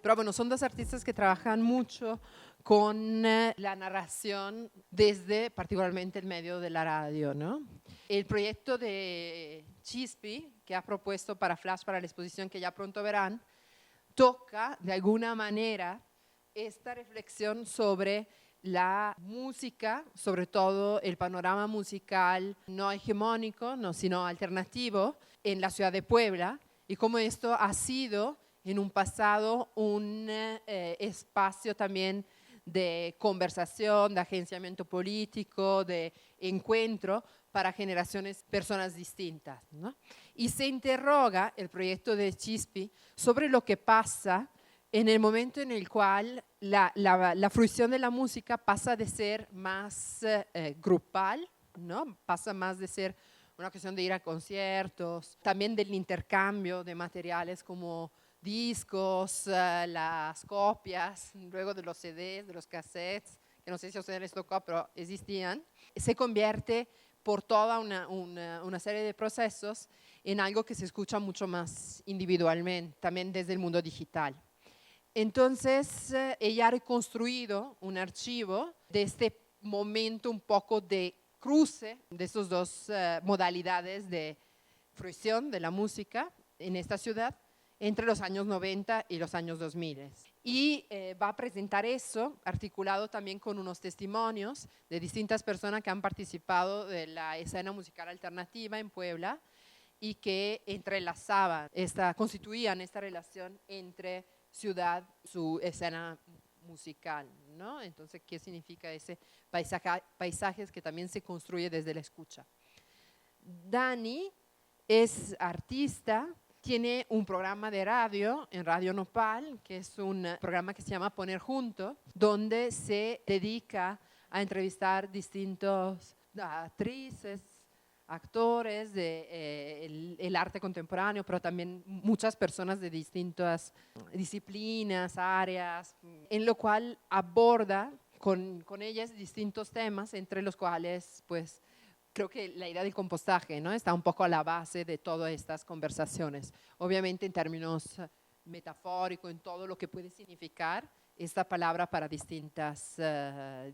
Pero bueno, son dos artistas que trabajan mucho con la narración desde particularmente el medio de la radio, ¿no? El proyecto de Chispi, que ha propuesto para Flash, para la exposición que ya pronto verán, toca de alguna manera esta reflexión sobre la música, sobre todo el panorama musical no hegemónico, no, sino alternativo en la ciudad de Puebla, y cómo esto ha sido en un pasado un espacio también de conversación, de agenciamiento político, de encuentro para generaciones, personas distintas, ¿no? Y se interroga el proyecto de Chispi sobre lo que pasa en el momento en el cual la fruición de la música pasa de ser más grupal, ¿no? Pasa más de ser una cuestión de ir a conciertos, también del intercambio de materiales como discos, las copias, luego de los CDs, de los cassettes, que no sé si a ustedes les tocó, pero existían, se convierte por toda una serie de procesos en algo que se escucha mucho más individualmente, también desde el mundo digital. Entonces, ella ha reconstruido un archivo de este momento un poco de cruce de esas dos modalidades de fruición de la música en esta ciudad entre los años 90 y los años 2000. Y va a presentar eso articulado también con unos testimonios de distintas personas que han participado de la escena musical alternativa en Puebla y que entrelazaban, constituían esta relación entre ciudad, su escena musical, ¿no? Entonces, ¿qué significa ese paisajes que también se construye desde la escucha? Dani es artista, tiene un programa de radio en Radio Nopal, que es un programa que se llama Poner Junto, donde se dedica a entrevistar distintos actrices, actores del arte contemporáneo, pero también muchas personas de distintas disciplinas, áreas, en lo cual aborda con ellas distintos temas, entre los cuales, pues, creo que la idea del compostaje, ¿no? Está un poco a la base de todas estas conversaciones. Obviamente en términos metafóricos, en todo lo que puede significar esta palabra para distintas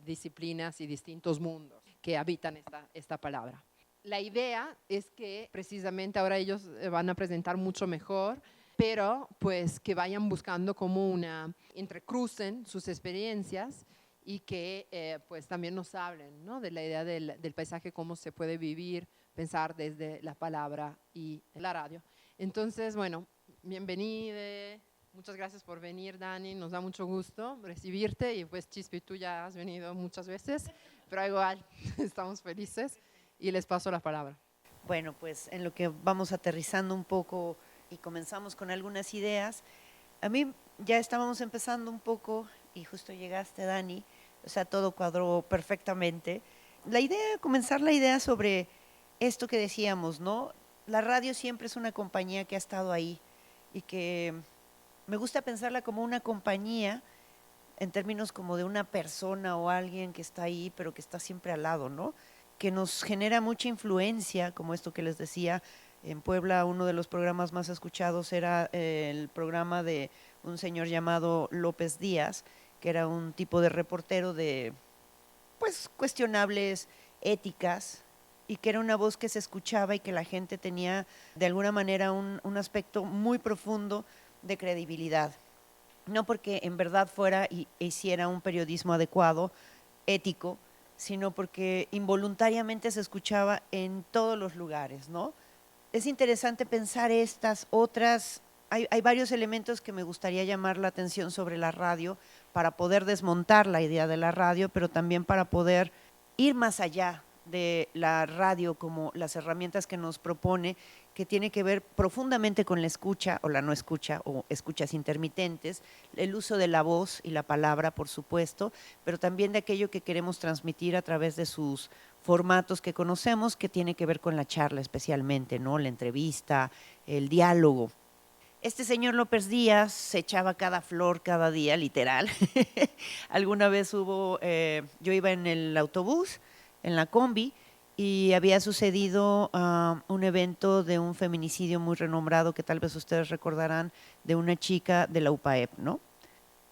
disciplinas y distintos mundos que habitan esta palabra. La idea es que precisamente ahora ellos van a presentar mucho mejor, pero pues que vayan buscando como entrecrucen sus experiencias y que pues también nos hablen, ¿no? De la idea del paisaje, cómo se puede vivir, pensar desde la palabra y la radio. Entonces, bueno, bienvenida, muchas gracias por venir, Dani, nos da mucho gusto recibirte, y pues Chispi, tú ya has venido muchas veces, pero igual estamos felices y les paso la palabra. Bueno, pues en lo que vamos aterrizando un poco y comenzamos con algunas ideas, a mí ya estábamos empezando un poco y justo llegaste, Dani, o sea, todo cuadró perfectamente. Comenzar la idea sobre esto que decíamos, ¿no? La radio siempre es una compañía que ha estado ahí y que me gusta pensarla como una compañía en términos como de una persona o alguien que está ahí, pero que está siempre al lado, ¿no? Que nos genera mucha influencia, como esto que les decía. En Puebla uno de los programas más escuchados era el programa de un señor llamado López Díaz, que era un tipo de reportero de pues cuestionables éticas, y que era una voz que se escuchaba y que la gente tenía de alguna manera un aspecto muy profundo de credibilidad. No porque en verdad fuera e hiciera un periodismo adecuado, ético, sino porque involuntariamente se escuchaba en todos los lugares, ¿no? Es interesante pensar estas otras, hay varios elementos que me gustaría llamar la atención sobre la radio para poder desmontar la idea de la radio, pero también para poder ir más allá de la radio como las herramientas que nos propone, que tiene que ver profundamente con la escucha o la no escucha o escuchas intermitentes, el uso de la voz y la palabra, por supuesto, pero también de aquello que queremos transmitir a través de sus formatos que conocemos, que tiene que ver con la charla especialmente, ¿no? La entrevista, el diálogo. Este señor López Díaz se echaba cada flor cada día, literal. Alguna vez yo iba en el autobús, en la combi, y había sucedido un evento de un feminicidio muy renombrado que tal vez ustedes recordarán, de una chica de la UPAEP, ¿no?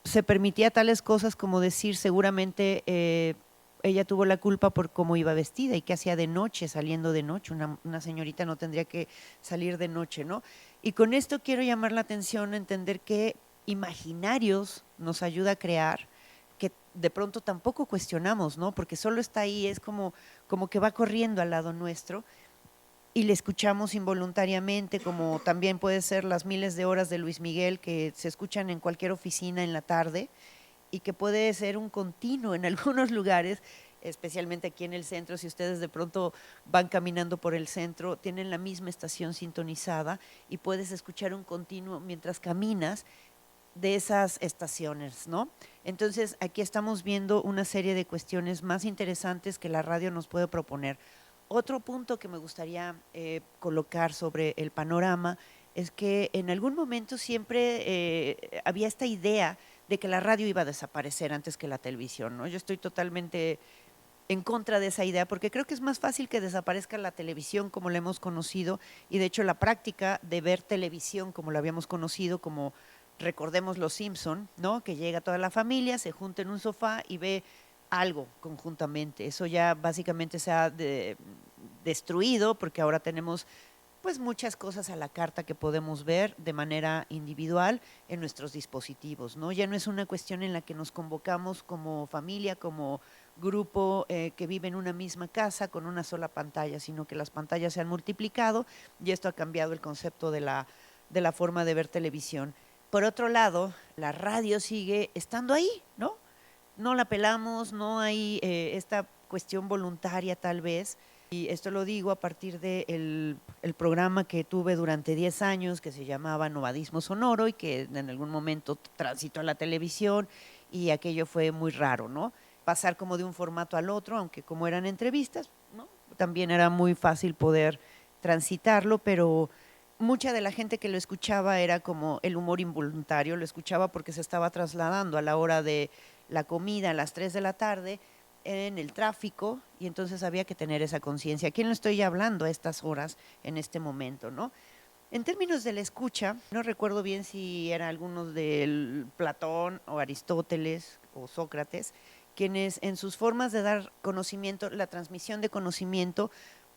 se permitía tales cosas como decir seguramente ella tuvo la culpa por cómo iba vestida y qué hacía de noche, saliendo de noche. Una señorita no tendría que salir de noche, ¿no? Y con esto quiero llamar la atención a entender que imaginarios nos ayuda a crear, que de pronto tampoco cuestionamos, ¿no? Porque solo está ahí, es como que va corriendo al lado nuestro y le escuchamos involuntariamente, como también puede ser las miles de horas de Luis Miguel que se escuchan en cualquier oficina en la tarde y que puede ser un continuo en algunos lugares, especialmente aquí en el centro. Si ustedes de pronto van caminando por el centro, tienen la misma estación sintonizada y puedes escuchar un continuo mientras caminas de esas estaciones, ¿no? Entonces, aquí estamos viendo una serie de cuestiones más interesantes que la radio nos puede proponer. Otro punto que me gustaría colocar sobre el panorama es que en algún momento siempre había esta idea de que la radio iba a desaparecer antes que la televisión, ¿no? Yo estoy totalmente en contra de esa idea porque creo que es más fácil que desaparezca la televisión como la hemos conocido y de hecho la práctica de ver televisión como la habíamos conocido, como recordemos Los Simpson, ¿no? Que llega toda la familia, se junta en un sofá y ve algo conjuntamente. Eso ya básicamente se ha destruido porque ahora tenemos pues muchas cosas a la carta que podemos ver de manera individual en nuestros dispositivos, ¿no? Ya no es una cuestión en la que nos convocamos como familia, como grupo que vive en una misma casa con una sola pantalla, sino que las pantallas se han multiplicado y esto ha cambiado el concepto de la forma de ver televisión. Por otro lado, la radio sigue estando ahí, ¿no? No la pelamos, no hay esta cuestión voluntaria tal vez. Y esto lo digo a partir del el programa que tuve durante 10 años que se llamaba Nomadismo Sonoro y que en algún momento transitó a la televisión y aquello fue muy raro, ¿no? Pasar como de un formato al otro, aunque como eran entrevistas, ¿no? También era muy fácil poder transitarlo, pero mucha de la gente que lo escuchaba era como el humor involuntario, lo escuchaba porque se estaba trasladando a la hora de la comida a las 3 de la tarde en el tráfico y entonces había que tener esa conciencia. ¿A quién le estoy hablando a estas horas en este momento, no? En términos de la escucha, no recuerdo bien si eran algunos de Platón o Aristóteles o Sócrates, quienes en sus formas de dar conocimiento, la transmisión de conocimiento,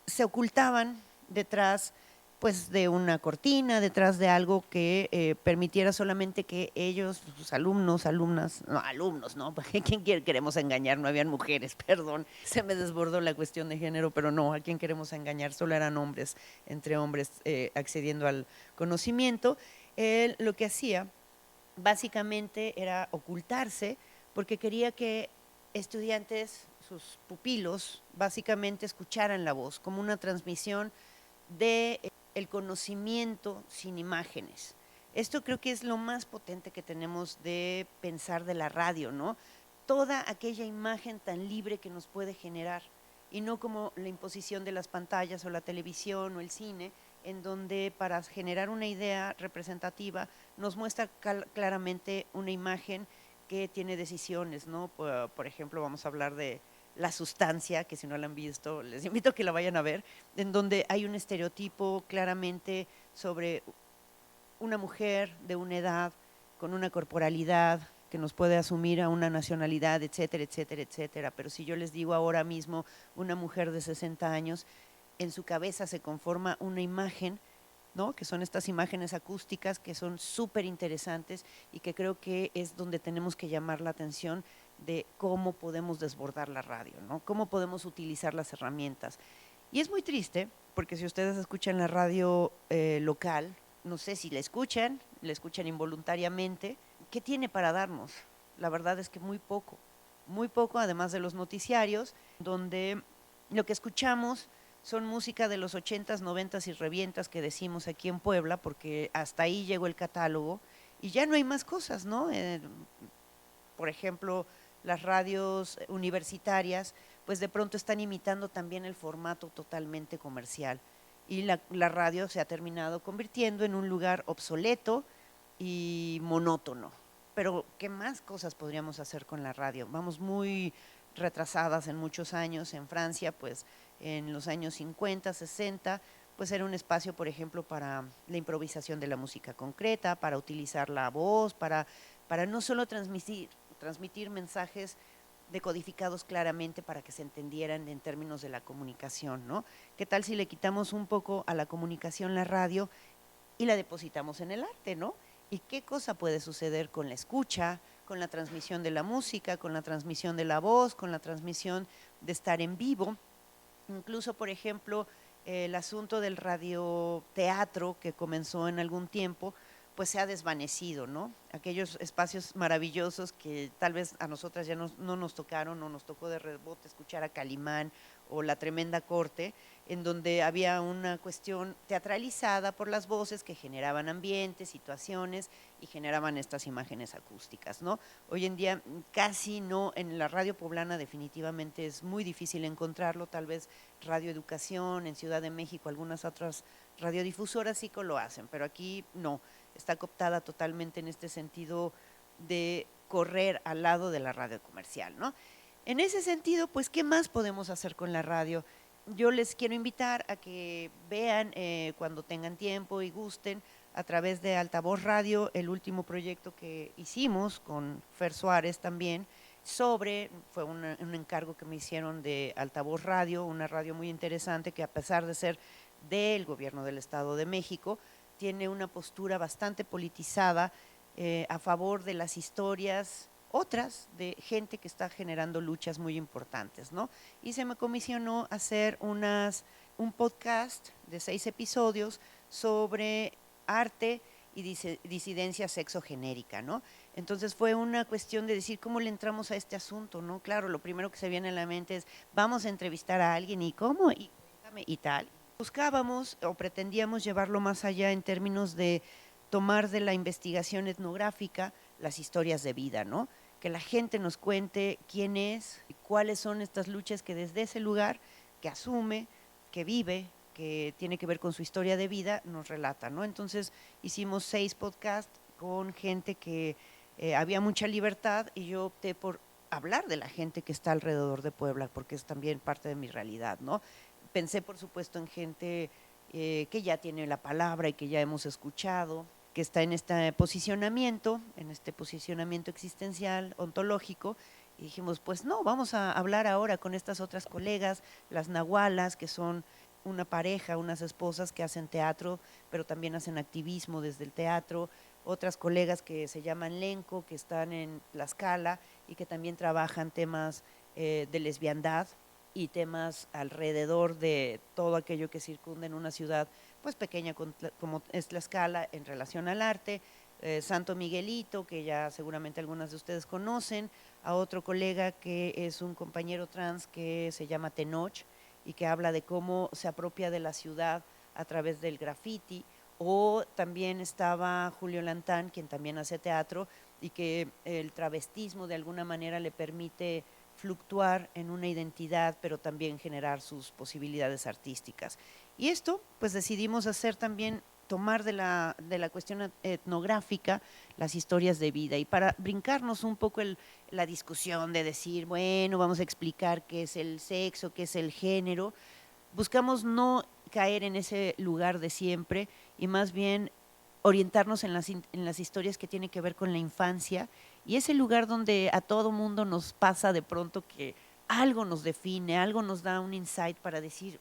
se ocultaban detrás pues de una cortina, detrás de algo que permitiera solamente que ellos, sus alumnos, alumnas, no, alumnos, ¿no? ¿Quién queremos engañar? No habían mujeres, perdón, se me desbordó la cuestión de género, pero no, ¿a quién queremos engañar? Solo eran hombres, entre hombres, accediendo al conocimiento. Él lo que hacía básicamente era ocultarse porque quería que estudiantes, sus pupilos, básicamente escucharan la voz como una transmisión de el conocimiento sin imágenes. Esto creo que es lo más potente que tenemos de pensar de la radio, ¿no? Toda aquella imagen tan libre que nos puede generar y no como la imposición de las pantallas o la televisión o el cine, en donde para generar una idea representativa nos muestra claramente una imagen que tiene decisiones, ¿no? Por ejemplo, vamos a hablar de La Sustancia, que si no la han visto, les invito a que la vayan a ver, en donde hay un estereotipo claramente sobre una mujer de una edad, con una corporalidad que nos puede asumir a una nacionalidad, etcétera, etcétera, etcétera. Pero si yo les digo ahora mismo una mujer de 60 años, en su cabeza se conforma una imagen, ¿no? Que son estas imágenes acústicas que son súper interesantes y que creo que es donde tenemos que llamar la atención de cómo podemos desbordar la radio, ¿no? Cómo podemos utilizar las herramientas. Y es muy triste, porque si ustedes escuchan la radio local, no sé si la escuchan involuntariamente, ¿qué tiene para darnos? La verdad es que muy poco, además de los noticiarios, donde lo que escuchamos son música de los 80s, 90s y revientas que decimos aquí en Puebla, porque hasta ahí llegó el catálogo y ya no hay más cosas, ¿no? Por ejemplo, las radios universitarias, pues de pronto están imitando también el formato totalmente comercial. Y la radio se ha terminado convirtiendo en un lugar obsoleto y monótono. Pero, ¿qué más cosas podríamos hacer con la radio? Vamos muy retrasadas en muchos años. En Francia, pues en los años 50, 60, pues era un espacio, por ejemplo, para la improvisación de la música concreta, para utilizar la voz, para para no solo transmitir mensajes decodificados claramente para que se entendieran en términos de la comunicación, ¿no? ¿Qué tal si le quitamos un poco a la comunicación la radio y la depositamos en el arte, ¿no? ¿Y qué cosa puede suceder con la escucha, con la transmisión de la música, con la transmisión de la voz, con la transmisión de estar en vivo? Incluso, por ejemplo, el asunto del radioteatro que comenzó en algún tiempo, pues se ha desvanecido, ¿no? Aquellos espacios maravillosos que tal vez a nosotras ya no nos tocaron, o nos tocó de rebote escuchar a Calimán o La Tremenda Corte, en donde había una cuestión teatralizada por las voces que generaban ambientes, situaciones y generaban estas imágenes acústicas, ¿no? Hoy en día casi no, en la radio poblana definitivamente es muy difícil encontrarlo, tal vez Radio Educación en Ciudad de México, algunas otras radiodifusoras sí que lo hacen, pero aquí no, está cooptada totalmente en este sentido de correr al lado de la radio comercial, ¿no? En ese sentido, pues, ¿qué más podemos hacer con la radio? Yo les quiero invitar a que vean cuando tengan tiempo y gusten a través de Altavoz Radio, el último proyecto que hicimos con Fer Suárez también, fue un encargo que me hicieron de Altavoz Radio, una radio muy interesante que a pesar de ser del gobierno del Estado de México, tiene una postura bastante politizada a favor de las historias otras de gente que está generando luchas muy importantes, ¿no? Y se me comisionó hacer un podcast de 6 episodios sobre arte y disidencia sexogenérica, ¿no? Entonces fue una cuestión de decir cómo le entramos a este asunto, ¿no? Claro, lo primero que se viene a la mente es vamos a entrevistar a alguien y cómo y cuéntame y tal. Buscábamos o pretendíamos llevarlo más allá en términos de tomar de la investigación etnográfica las historias de vida, ¿no? Que la gente nos cuente quién es, cuáles son estas luchas que desde ese lugar que asume, que vive, que tiene que ver con su historia de vida, nos relata, ¿no? Entonces hicimos 6 podcasts con gente que había mucha libertad y yo opté por hablar de la gente que está alrededor de Puebla, porque es también parte de mi realidad, ¿no? Pensé, por supuesto, en gente que ya tiene la palabra y que ya hemos escuchado, que está en este posicionamiento existencial, ontológico, y dijimos, pues no, vamos a hablar ahora con estas otras colegas, las nahualas, que son una pareja, unas esposas que hacen teatro, pero también hacen activismo desde el teatro, otras colegas que se llaman Lenco, que están en Tlaxcala y que también trabajan temas de lesbiandad y temas alrededor de todo aquello que circunda en una ciudad pues pequeña como es Tlaxcala en relación al arte, Santo Miguelito, que ya seguramente algunas de ustedes conocen, a otro colega que es un compañero trans que se llama Tenoch y que habla de cómo se apropia de la ciudad a través del graffiti, o también estaba Julio Lantán, quien también hace teatro y que el travestismo de alguna manera le permite fluctuar en una identidad, pero también generar sus posibilidades artísticas. Y esto, pues decidimos hacer también, tomar de la cuestión etnográfica las historias de vida y para brincarnos un poco la discusión de decir, bueno, vamos a explicar qué es el sexo, qué es el género, buscamos no caer en ese lugar de siempre y más bien orientarnos en las historias que tienen que ver con la infancia y ese lugar donde a todo mundo nos pasa de pronto que algo nos define, algo nos da un insight para decir,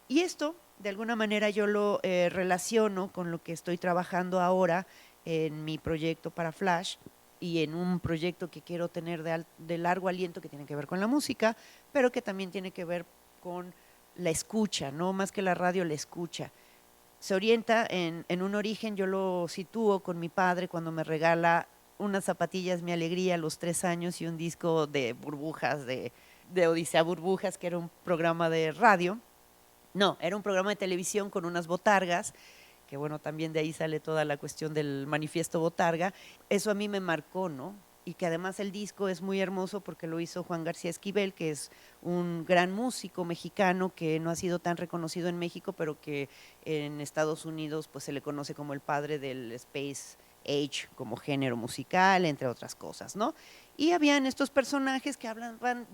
y esto de alguna manera yo lo relaciono con lo que estoy trabajando ahora en mi proyecto para Flash y en un proyecto que quiero tener de largo aliento que tiene que ver con la música, pero que también tiene que ver con la escucha, no más que la radio, la escucha. Se orienta en un origen, yo lo sitúo con mi padre cuando me regala unas zapatillas Mi Alegría a los 3 años y un disco de Burbujas, de Odisea Burbujas, que era un programa de radio. No, era un programa de televisión con unas botargas, que bueno, también de ahí sale toda la cuestión del manifiesto botarga. Eso a mí me marcó, ¿no? Y que además el disco es muy hermoso porque lo hizo Juan García Esquivel, que es un gran músico mexicano que no ha sido tan reconocido en México, pero que en Estados Unidos pues se le conoce como el padre del Space Age como género musical, entre otras cosas, ¿no? Y habían estos personajes que hablaban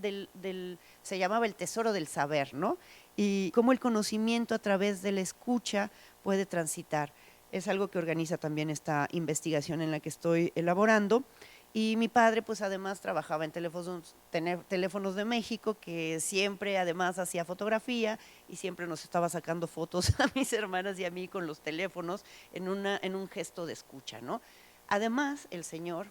se llamaba el tesoro del saber, ¿no? Y cómo el conocimiento a través de la escucha puede transitar. Es algo que organiza también esta investigación en la que estoy elaborando. Y mi padre, pues además trabajaba en teléfonos de México, que siempre además hacía fotografía y siempre nos estaba sacando fotos a mis hermanas y a mí con los teléfonos en un gesto de escucha, ¿no? Además, el señor,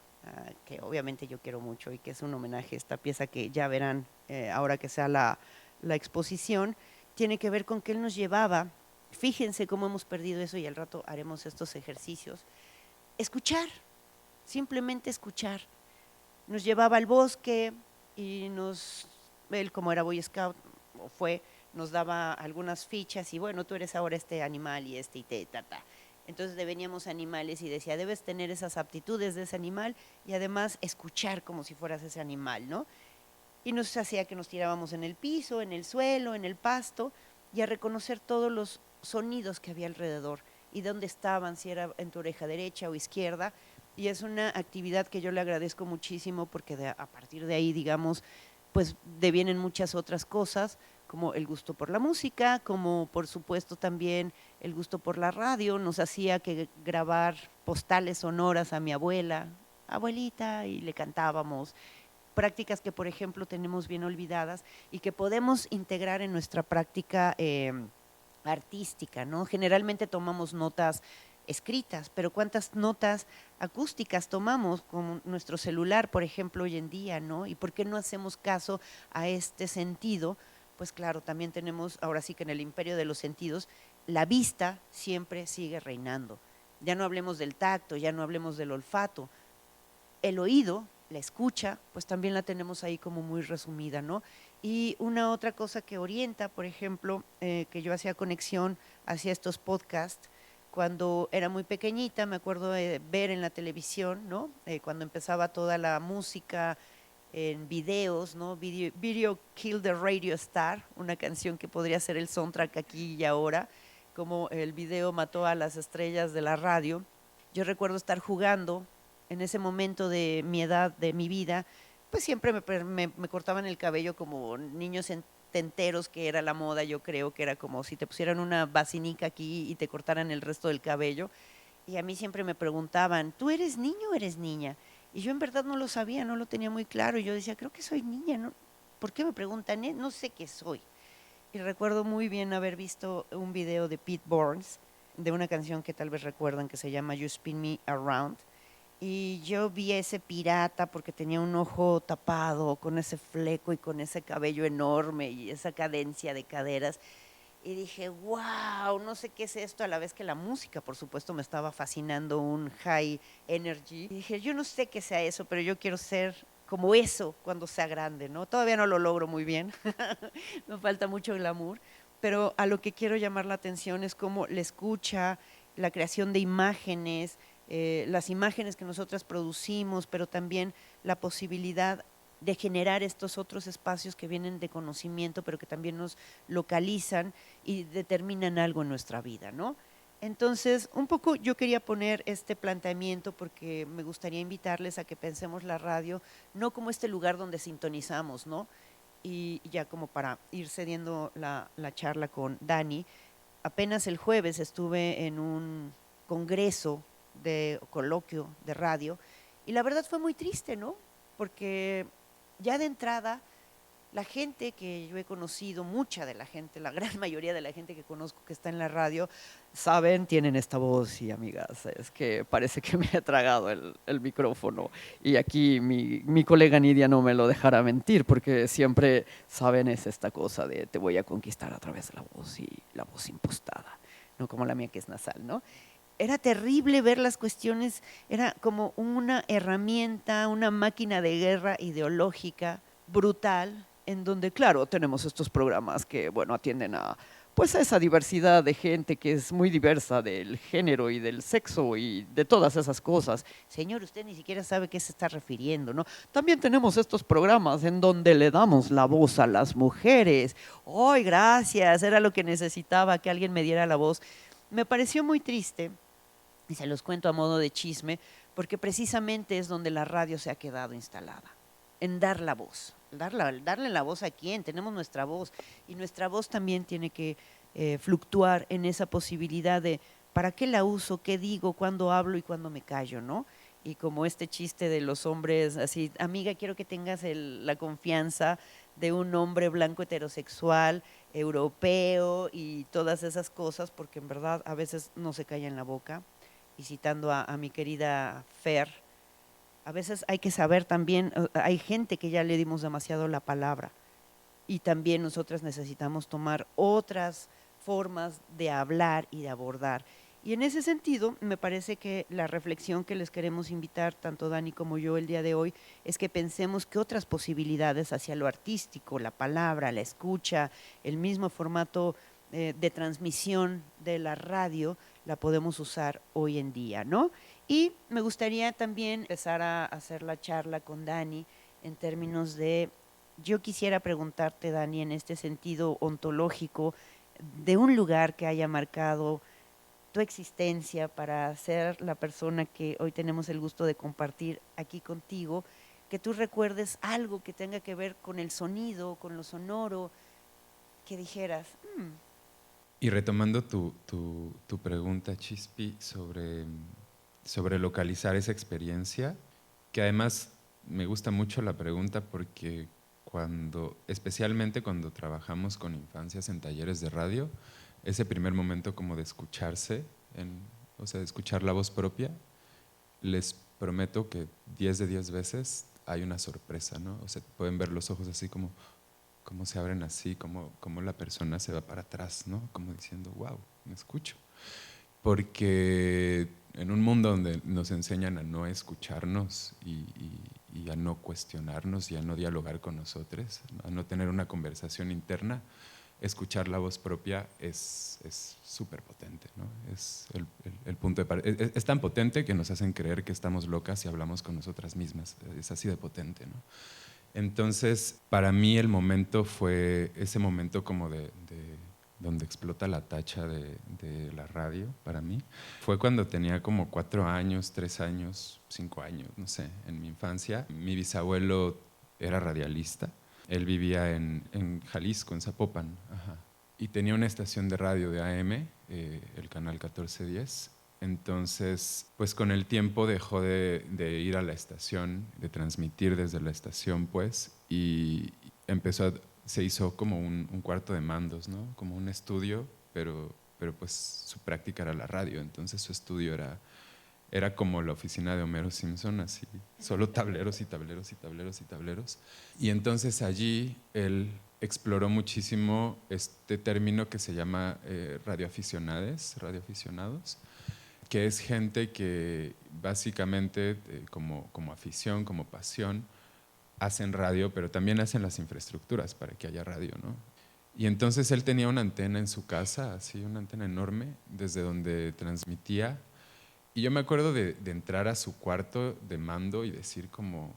que obviamente yo quiero mucho y que es un homenaje a esta pieza que ya verán ahora que sea la exposición, tiene que ver con que él nos llevaba, fíjense cómo hemos perdido eso y al rato haremos estos ejercicios, escuchar, simplemente escuchar. Nos llevaba al bosque y él como era Boy Scout, nos daba algunas fichas y bueno, tú eres ahora este animal y este y ta. Entonces deveníamos animales y decía, debes tener esas aptitudes de ese animal y además escuchar como si fueras ese animal, ¿no? Y nos hacía que nos tirábamos en el piso, en el suelo, en el pasto y a reconocer todos los sonidos que había alrededor y dónde estaban, si era en tu oreja derecha o izquierda. Y es una actividad que yo le agradezco muchísimo porque a partir de ahí, digamos, pues devienen muchas otras cosas, como el gusto por la música, como por supuesto también el gusto por la radio. Nos hacía que grabar postales sonoras a mi abuela, abuelita, y le cantábamos. Prácticas que, por ejemplo, tenemos bien olvidadas y que podemos integrar en nuestra práctica artística, ¿no? Generalmente tomamos notas escritas, pero ¿cuántas notas acústicas tomamos con nuestro celular, por ejemplo, hoy en día, ¿no? ¿Y por qué no hacemos caso a este sentido? Pues claro, también tenemos, ahora sí que en el imperio de los sentidos, la vista siempre sigue reinando. Ya no hablemos del tacto, ya no hablemos del olfato. El oído, la escucha, pues también la tenemos ahí como muy resumida, ¿no? Y una otra cosa que orienta, por ejemplo, que yo hacía conexión hacia estos podcasts, cuando era muy pequeñita, me acuerdo de ver en la televisión, ¿no? Cuando empezaba toda la música en videos, ¿no? Video Kill the Radio Star, una canción que podría ser el soundtrack aquí y ahora, como el video mató a las estrellas de la radio. Yo recuerdo estar jugando en ese momento de mi edad, de mi vida, pues siempre me cortaban el cabello como niños tenteros, que era la moda, yo creo que era como si te pusieran una vacinica aquí y te cortaran el resto del cabello. Y a mí siempre me preguntaban, ¿tú eres niño o eres niña? Y yo en verdad no lo sabía, no lo tenía muy claro. Y yo decía, creo que soy niña, ¿no? ¿Por qué me preguntan? No sé qué soy. Y recuerdo muy bien haber visto un video de Pete Burns, de una canción que tal vez recuerdan que se llama You Spin Me Around. Y yo vi a ese pirata porque tenía un ojo tapado, con ese fleco y con ese cabello enorme y esa cadencia de caderas. Y dije, wow, no sé qué es esto, a la vez que la música, por supuesto, me estaba fascinando, un high energy. Y dije, yo no sé qué sea eso, pero yo quiero ser como eso cuando sea grande, ¿no? Todavía no lo logro muy bien, me falta mucho glamour, pero a lo que quiero llamar la atención es como la escucha, la creación de imágenes, las imágenes que nosotras producimos, pero también la posibilidad de generar estos otros espacios que vienen de conocimiento, pero que también nos localizan y determinan algo en nuestra vida, ¿no? Entonces, un poco yo quería poner este planteamiento porque me gustaría invitarles a que pensemos la radio no como este lugar donde sintonizamos, ¿no? Y ya como para ir cediendo la charla con Dani, apenas el jueves estuve en un congreso de coloquio de radio y la verdad fue muy triste, ¿no? Porque ya de entrada la gente que yo he conocido, mucha de la gente, la gran mayoría de la gente que conozco que está en la radio, saben, tienen esta voz y amigas, es que parece que me ha tragado el micrófono. Y aquí mi colega Nidia no me lo dejará mentir, porque siempre saben es esta cosa de te voy a conquistar a través de la voz y la voz impostada, no como la mía que es nasal, ¿no? Era terrible ver las cuestiones, era como una herramienta, una máquina de guerra ideológica brutal, en donde, claro, tenemos estos programas que, bueno, atienden a, pues, a esa diversidad de gente que es muy diversa del género y del sexo y de todas esas cosas. Señor, usted ni siquiera sabe a qué se está refiriendo, ¿no? También tenemos estos programas en donde le damos la voz a las mujeres. ¡Ay, gracias! Era lo que necesitaba, que alguien me diera la voz. Me pareció muy triste, y se los cuento a modo de chisme, porque precisamente es donde la radio se ha quedado instalada, en dar la voz. Darle la voz a quién, tenemos nuestra voz y nuestra voz también tiene que fluctuar en esa posibilidad de ¿para qué la uso? ¿Qué digo? ¿Cuándo hablo y cuándo me callo, no? Y como este chiste de los hombres, así, amiga, quiero que tengas la confianza de un hombre blanco heterosexual, europeo y todas esas cosas, porque en verdad a veces no se calla en la boca. Y citando a mi querida Fer, a veces hay que saber también, hay gente que ya le dimos demasiado la palabra y también nosotras necesitamos tomar otras formas de hablar y de abordar. Y en ese sentido, me parece que la reflexión que les queremos invitar, tanto Dani como yo el día de hoy, es que pensemos que otras posibilidades hacia lo artístico, la palabra, la escucha, el mismo formato de transmisión de la radio, la podemos usar hoy en día, ¿no? Y me gustaría también empezar a hacer la charla con Dani en términos de, yo quisiera preguntarte, Dani, en este sentido ontológico, de un lugar que haya marcado tu existencia para ser la persona que hoy tenemos el gusto de compartir aquí contigo, que tú recuerdes algo que tenga que ver con el sonido, con lo sonoro, que dijeras, Y retomando tu pregunta, Chispi, sobre localizar esa experiencia, que además me gusta mucho la pregunta porque especialmente cuando trabajamos con infancias en talleres de radio, ese primer momento como de escucharse, o sea, de escuchar la voz propia, les prometo que 10 de 10 veces hay una sorpresa, ¿no? O sea, pueden ver los ojos así como cómo se abren así, cómo la persona se va para atrás, ¿no? Como diciendo, wow, me escucho. Porque en un mundo donde nos enseñan a no escucharnos y a no cuestionarnos y a no dialogar con nosotros, a no tener una conversación interna, escuchar la voz propia es súper potente, ¿no? Es el punto es tan potente que nos hacen creer que estamos locas y hablamos con nosotras mismas. Es así de potente, ¿no? Entonces, para mí el momento fue ese momento como de donde explota la tacha de la radio, para mí. Fue cuando tenía como 4 años, 3 años, 5 años, no sé, en mi infancia. Mi bisabuelo era radialista. Él vivía en Jalisco, en Zapopan. Ajá. Y tenía una estación de radio de AM, el canal 1410. Entonces, pues con el tiempo dejó de ir a la estación, de transmitir desde la estación, pues, y se hizo como un cuarto de mandos, ¿no? Como un estudio, pero pues su práctica era la radio, entonces su estudio era como la oficina de Homero Simpson, así, solo tableros y tableros y tableros y tableros. Y entonces allí él exploró muchísimo este término que se llama radioaficionados, que es gente que básicamente como afición, como pasión, hacen radio, pero también hacen las infraestructuras para que haya radio, ¿no? Y entonces él tenía una antena en su casa, así, una antena enorme, desde donde transmitía. Y yo me acuerdo de entrar a su cuarto de mando y decir como,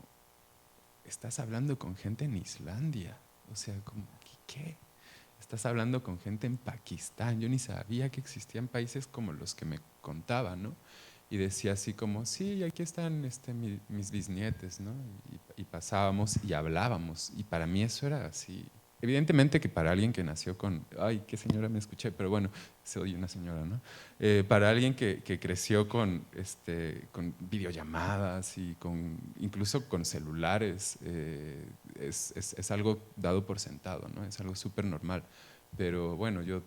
estás hablando con gente en Islandia. O sea, como, ¿qué? Estás hablando con gente en Pakistán. Yo ni sabía que existían países como los que me contaban, ¿no? Y decía así como, sí, aquí están mis bisnietes, ¿no? Y pasábamos y hablábamos. Y para mí eso era así. Evidentemente que para alguien que nació con, ay, qué señora me escuché, pero bueno, soy una señora, ¿no? Para alguien que creció con videollamadas y incluso con celulares, es algo dado por sentado, ¿no? Es algo súper normal. Pero bueno, yo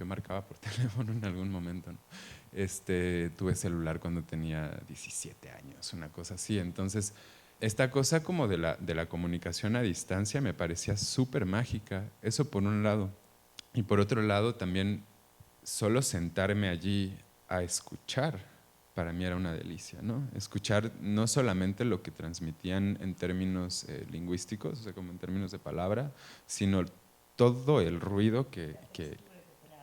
marcaba por teléfono en algún momento, ¿no? Tuve celular cuando tenía 17 años, una cosa así. Entonces, esta cosa como de la comunicación a distancia me parecía súper mágica, eso por un lado. Y por otro lado, también solo sentarme allí a escuchar, para mí era una delicia, ¿no? Escuchar no solamente lo que transmitían en términos lingüísticos, o sea, como en términos de palabra, sino todo el ruido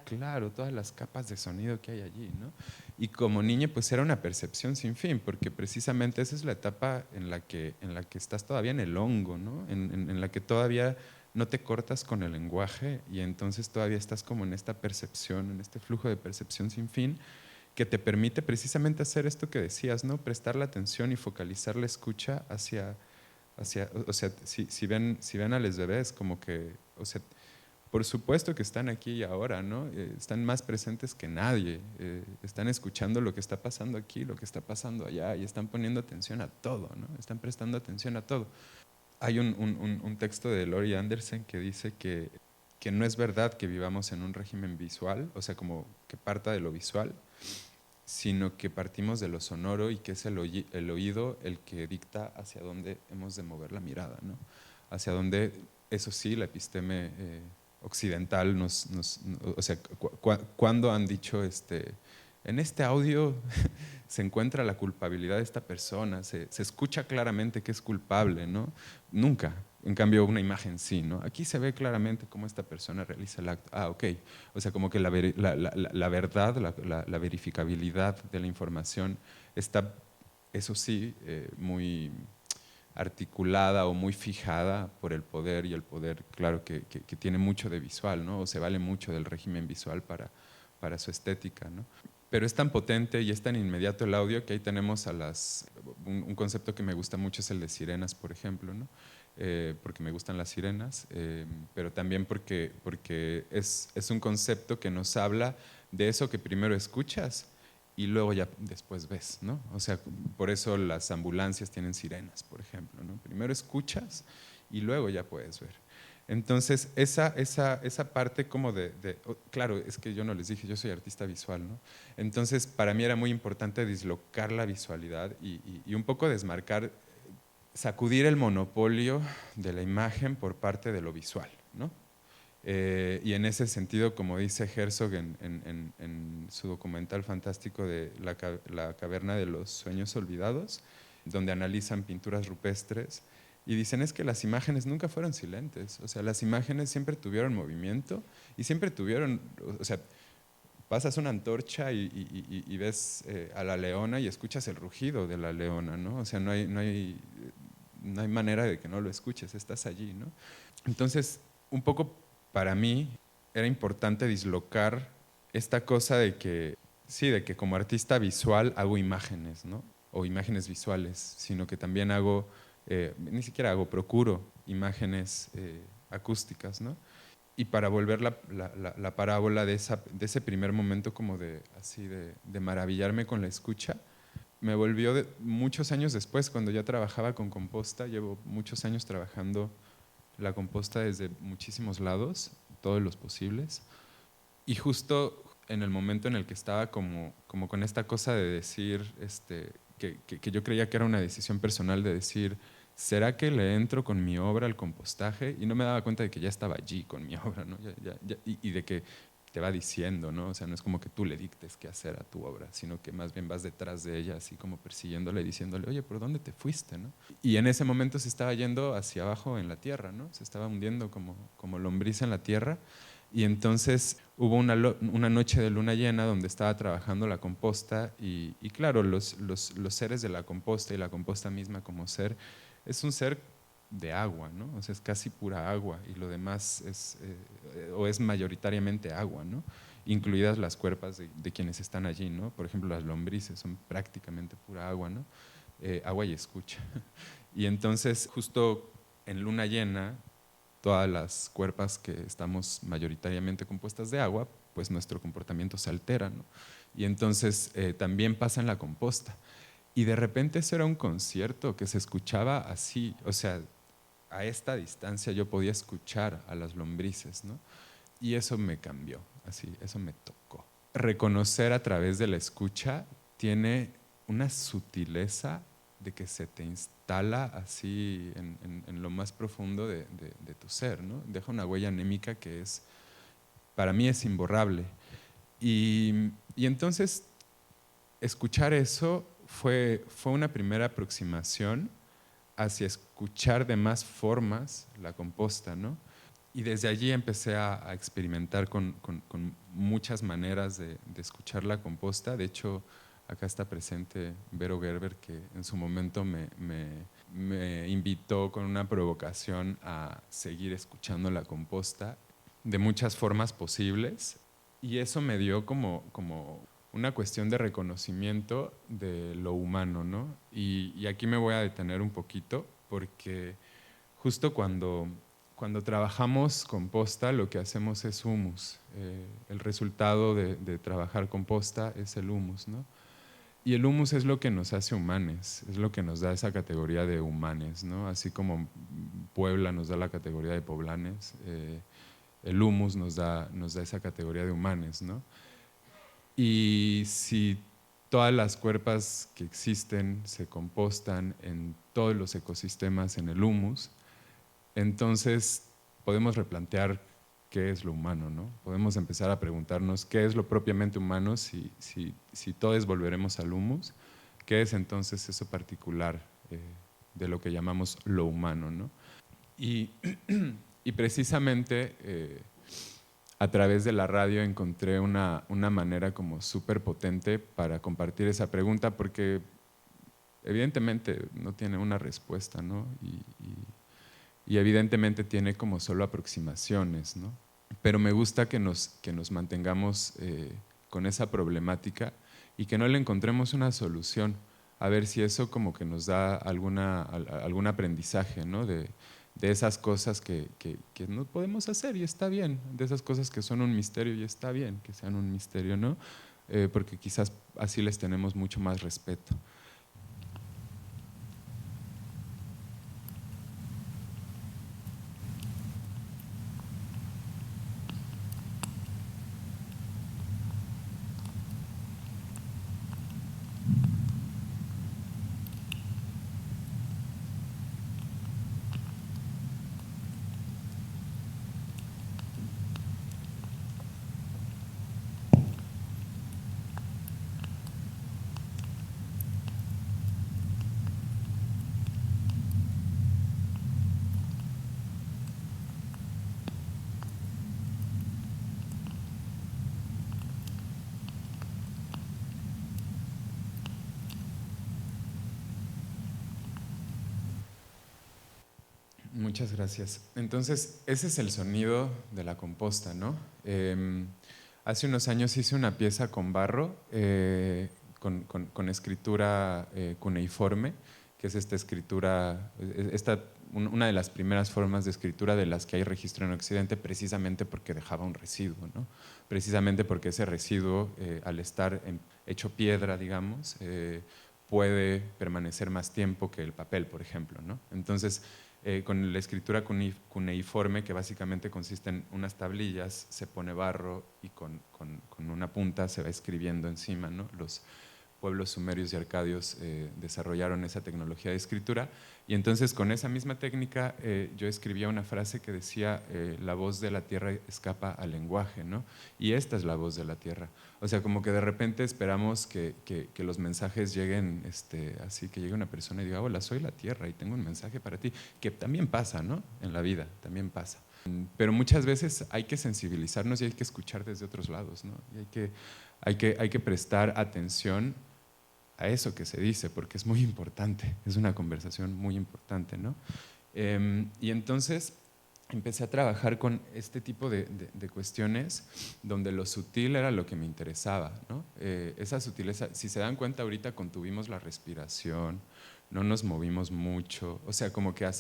claro, todas las capas de sonido que hay allí, ¿no? Y como niño, pues era una percepción sin fin, porque precisamente esa es la etapa en la que estás todavía en el hongo, ¿no? En la que todavía no te cortas con el lenguaje y entonces todavía estás como en esta percepción, en este flujo de percepción sin fin, que te permite precisamente hacer esto que decías, ¿no? Prestar la atención y focalizar la escucha hacia o sea, si ven a los bebés, como que, o sea, por supuesto que están aquí y ahora, ¿no? Están más presentes que nadie, están escuchando lo que está pasando aquí, lo que está pasando allá, y están poniendo atención a todo, ¿no? Están prestando atención a todo. Hay un texto de Laurie Anderson que dice que no es verdad que vivamos en un régimen visual, o sea, como que parta de lo visual, sino que partimos de lo sonoro y que es el oído el que dicta hacia dónde hemos de mover la mirada, ¿no? Hacia dónde, eso sí, la episteme occidental o sea, cuando han dicho, en este audio se encuentra la culpabilidad de esta persona, se escucha claramente que es culpable, ¿no? Nunca. En cambio, una imagen sí, ¿no? Aquí se ve claramente cómo esta persona realiza el acto. Ah, ok. O sea, como que la verdad, la verificabilidad de la información está, eso sí, muy articulada o muy fijada por el poder, y el poder, claro, que tiene mucho de visual, ¿no? O se vale mucho del régimen visual para su estética, ¿no? Pero es tan potente y es tan inmediato el audio que ahí tenemos un concepto que me gusta mucho es el de sirenas, por ejemplo, ¿no? Porque me gustan las sirenas, pero también porque es un concepto que nos habla de eso que primero escuchas y luego ya después ves, ¿no? O sea, por eso las ambulancias tienen sirenas, por ejemplo, ¿no? Primero escuchas y luego ya puedes ver. Entonces, esa parte como claro, es que yo no les dije, yo soy artista visual, ¿no? Entonces, para mí era muy importante dislocar la visualidad y un poco desmarcar, sacudir el monopolio de la imagen por parte de lo visual, ¿no? Y en ese sentido, como dice Herzog en su documental fantástico de la caverna de los sueños olvidados, donde analizan pinturas rupestres, y dicen es que las imágenes nunca fueron silentes, o sea, las imágenes siempre tuvieron movimiento y siempre tuvieron, o sea, pasas una antorcha y ves a la leona y escuchas el rugido de la leona, ¿no? O sea, no hay manera de que no lo escuches, estás allí, ¿no? Entonces, un poco para mí era importante dislocar esta cosa de que, sí, de que como artista visual hago imágenes, ¿no? O imágenes visuales, sino que también ni siquiera procuro imágenes acústicas, ¿no? Y para volver la parábola de ese primer momento como de maravillarme con la escucha, me volvió muchos años después, cuando ya trabajaba con composta, llevo muchos años trabajando la composta desde muchísimos lados, todos los posibles, y justo en el momento en el que estaba como con esta cosa de decir, que yo creía que era una decisión personal de decir, ¿será que le entro con mi obra al compostaje? Y no me daba cuenta de que ya estaba allí con mi obra, ¿no? Y de que te va diciendo, ¿no? O sea, no es como que tú le dictes qué hacer a tu obra, sino que más bien vas detrás de ella, así como persiguiéndole y diciéndole, oye, ¿por dónde te fuiste, no? Y en ese momento se estaba yendo hacia abajo en la tierra, ¿no? Se estaba hundiendo como lombriz en la tierra. Y entonces hubo una noche de luna llena donde estaba trabajando la composta y claro, los seres de la composta y la composta misma como ser, es un ser de agua, ¿no? O sea, es casi pura agua y lo demás es mayoritariamente agua, ¿no? Incluidas las cuerpas de quienes están allí, ¿no? Por ejemplo, las lombrices son prácticamente pura agua, ¿no? Agua y escucha. Y entonces, justo en luna llena, todas las cuerpas que estamos mayoritariamente compuestas de agua, pues nuestro comportamiento se altera, ¿no? Y entonces también pasa en la composta. Y de repente eso era un concierto que se escuchaba así, o sea, a esta distancia yo podía escuchar a las lombrices, ¿no? Y eso me cambió, así, eso me tocó. Reconocer a través de la escucha tiene una sutileza de que se te instala así en lo más profundo de tu ser, ¿no? Deja una huella anémica que para mí es imborrable. Y entonces escuchar eso fue una primera aproximación hacia escuchar de más formas la composta, ¿no? Y desde allí empecé a experimentar con muchas maneras de escuchar la composta. De hecho, acá está presente Vero Gerber, que en su momento me invitó con una provocación a seguir escuchando la composta de muchas formas posibles. Y eso me dio como una cuestión de reconocimiento de lo humano, ¿no? Y aquí me voy a detener un poquito porque justo cuando cuando trabajamos composta, lo que hacemos es humus. El resultado de trabajar composta es el humus, ¿no? Y el humus es lo que nos hace humanes, es lo que nos da esa categoría de humanes, ¿no? Así como Puebla nos da la categoría de poblanes, el humus nos da esa categoría de humanes, ¿no? Y si todas las cuerpas que existen se compostan en todos los ecosistemas en el humus, entonces podemos replantear qué es lo humano, ¿no? Podemos empezar a preguntarnos qué es lo propiamente humano si todos volveremos al humus, qué es entonces eso particular de lo que llamamos lo humano, ¿no? Y, y precisamente a través de la radio encontré una manera como súper potente para compartir esa pregunta, porque evidentemente no tiene una respuesta, ¿no? Y evidentemente tiene como solo aproximaciones, ¿no? Pero me gusta que nos mantengamos con esa problemática y que no le encontremos una solución, a ver si eso como que nos da algún aprendizaje, ¿no? De esas cosas que no podemos hacer y está bien, de esas cosas que son un misterio y está bien que sean un misterio, ¿no? Porque quizás así les tenemos mucho más respeto. Muchas gracias. Entonces, ese es el sonido de la composta, ¿no? Hace unos años hice una pieza con barro, con escritura cuneiforme, que es esta escritura, una de las primeras formas de escritura de las que hay registro en Occidente, precisamente porque dejaba un residuo, ¿no? Precisamente porque ese residuo, al estar hecho piedra, digamos, puede permanecer más tiempo que el papel, por ejemplo, ¿no? Entonces, con la escritura cuneiforme, que básicamente consiste en unas tablillas, se pone barro y con una punta se va escribiendo encima, ¿no? Los pueblos sumerios y arcadios desarrollaron esa tecnología de escritura, y entonces con esa misma técnica yo escribía una frase que decía la voz de la tierra escapa al lenguaje, ¿no? Y esta es la voz de la tierra. O sea, como que de repente esperamos que los mensajes lleguen, así que llegue una persona y diga, hola, soy la tierra y tengo un mensaje para ti, que también pasa, ¿no? En la vida, también pasa. Pero muchas veces hay que sensibilizarnos y hay que escuchar desde otros lados, ¿no? Y hay que prestar atención a eso que se dice, porque es muy importante, es una conversación muy importante, ¿no? Y entonces empecé a trabajar con este tipo de cuestiones donde lo sutil era lo que me interesaba, ¿no? Esa sutileza, si se dan cuenta ahorita contuvimos la respiración, no nos movimos mucho, o sea, como que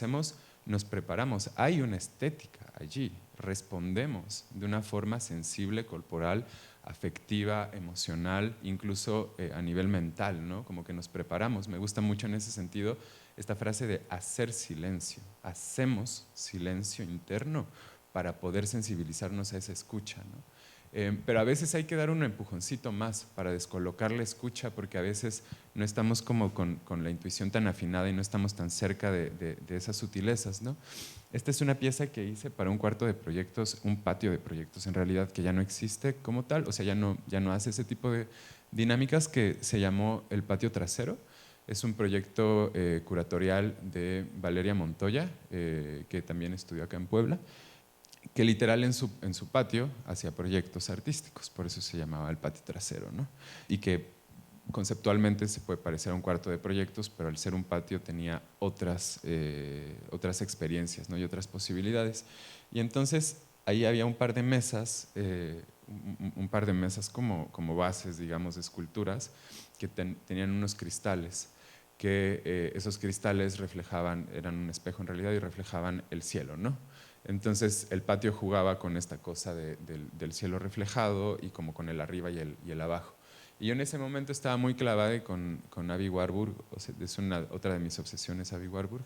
nos preparamos, hay una estética allí, respondemos de una forma sensible, corporal, afectiva, emocional, incluso a nivel mental, ¿no? Como que nos preparamos. Me gusta mucho en ese sentido esta frase de hacer silencio. Hacemos silencio interno para poder sensibilizarnos a esa escucha, ¿no? Pero a veces hay que dar un empujoncito más para descolocar la escucha, porque a veces no estamos como con la intuición tan afinada y no estamos tan cerca de esas sutilezas, ¿no? Esta es una pieza que hice para un cuarto de proyectos, un patio de proyectos en realidad, que ya no existe como tal, o sea, ya no hace ese tipo de dinámicas, que se llamó El Patio Trasero. Es un proyecto curatorial de Valeria Montoya, que también estudió acá en Puebla, que literal en su patio hacía proyectos artísticos, por eso se llamaba El Patio Trasero, ¿no? Y que conceptualmente se puede parecer a un cuarto de proyectos, pero al ser un patio tenía otras experiencias, ¿no? Y otras posibilidades. Y entonces ahí había un par de mesas, como bases, digamos, de esculturas, que tenían unos cristales, que esos cristales eran un espejo en realidad y reflejaban el cielo, ¿no? Entonces el patio jugaba con esta cosa del cielo reflejado y como con el arriba y el abajo. Y yo en ese momento estaba muy clavada con Abby Warburg, o sea, es otra de mis obsesiones, Abby Warburg.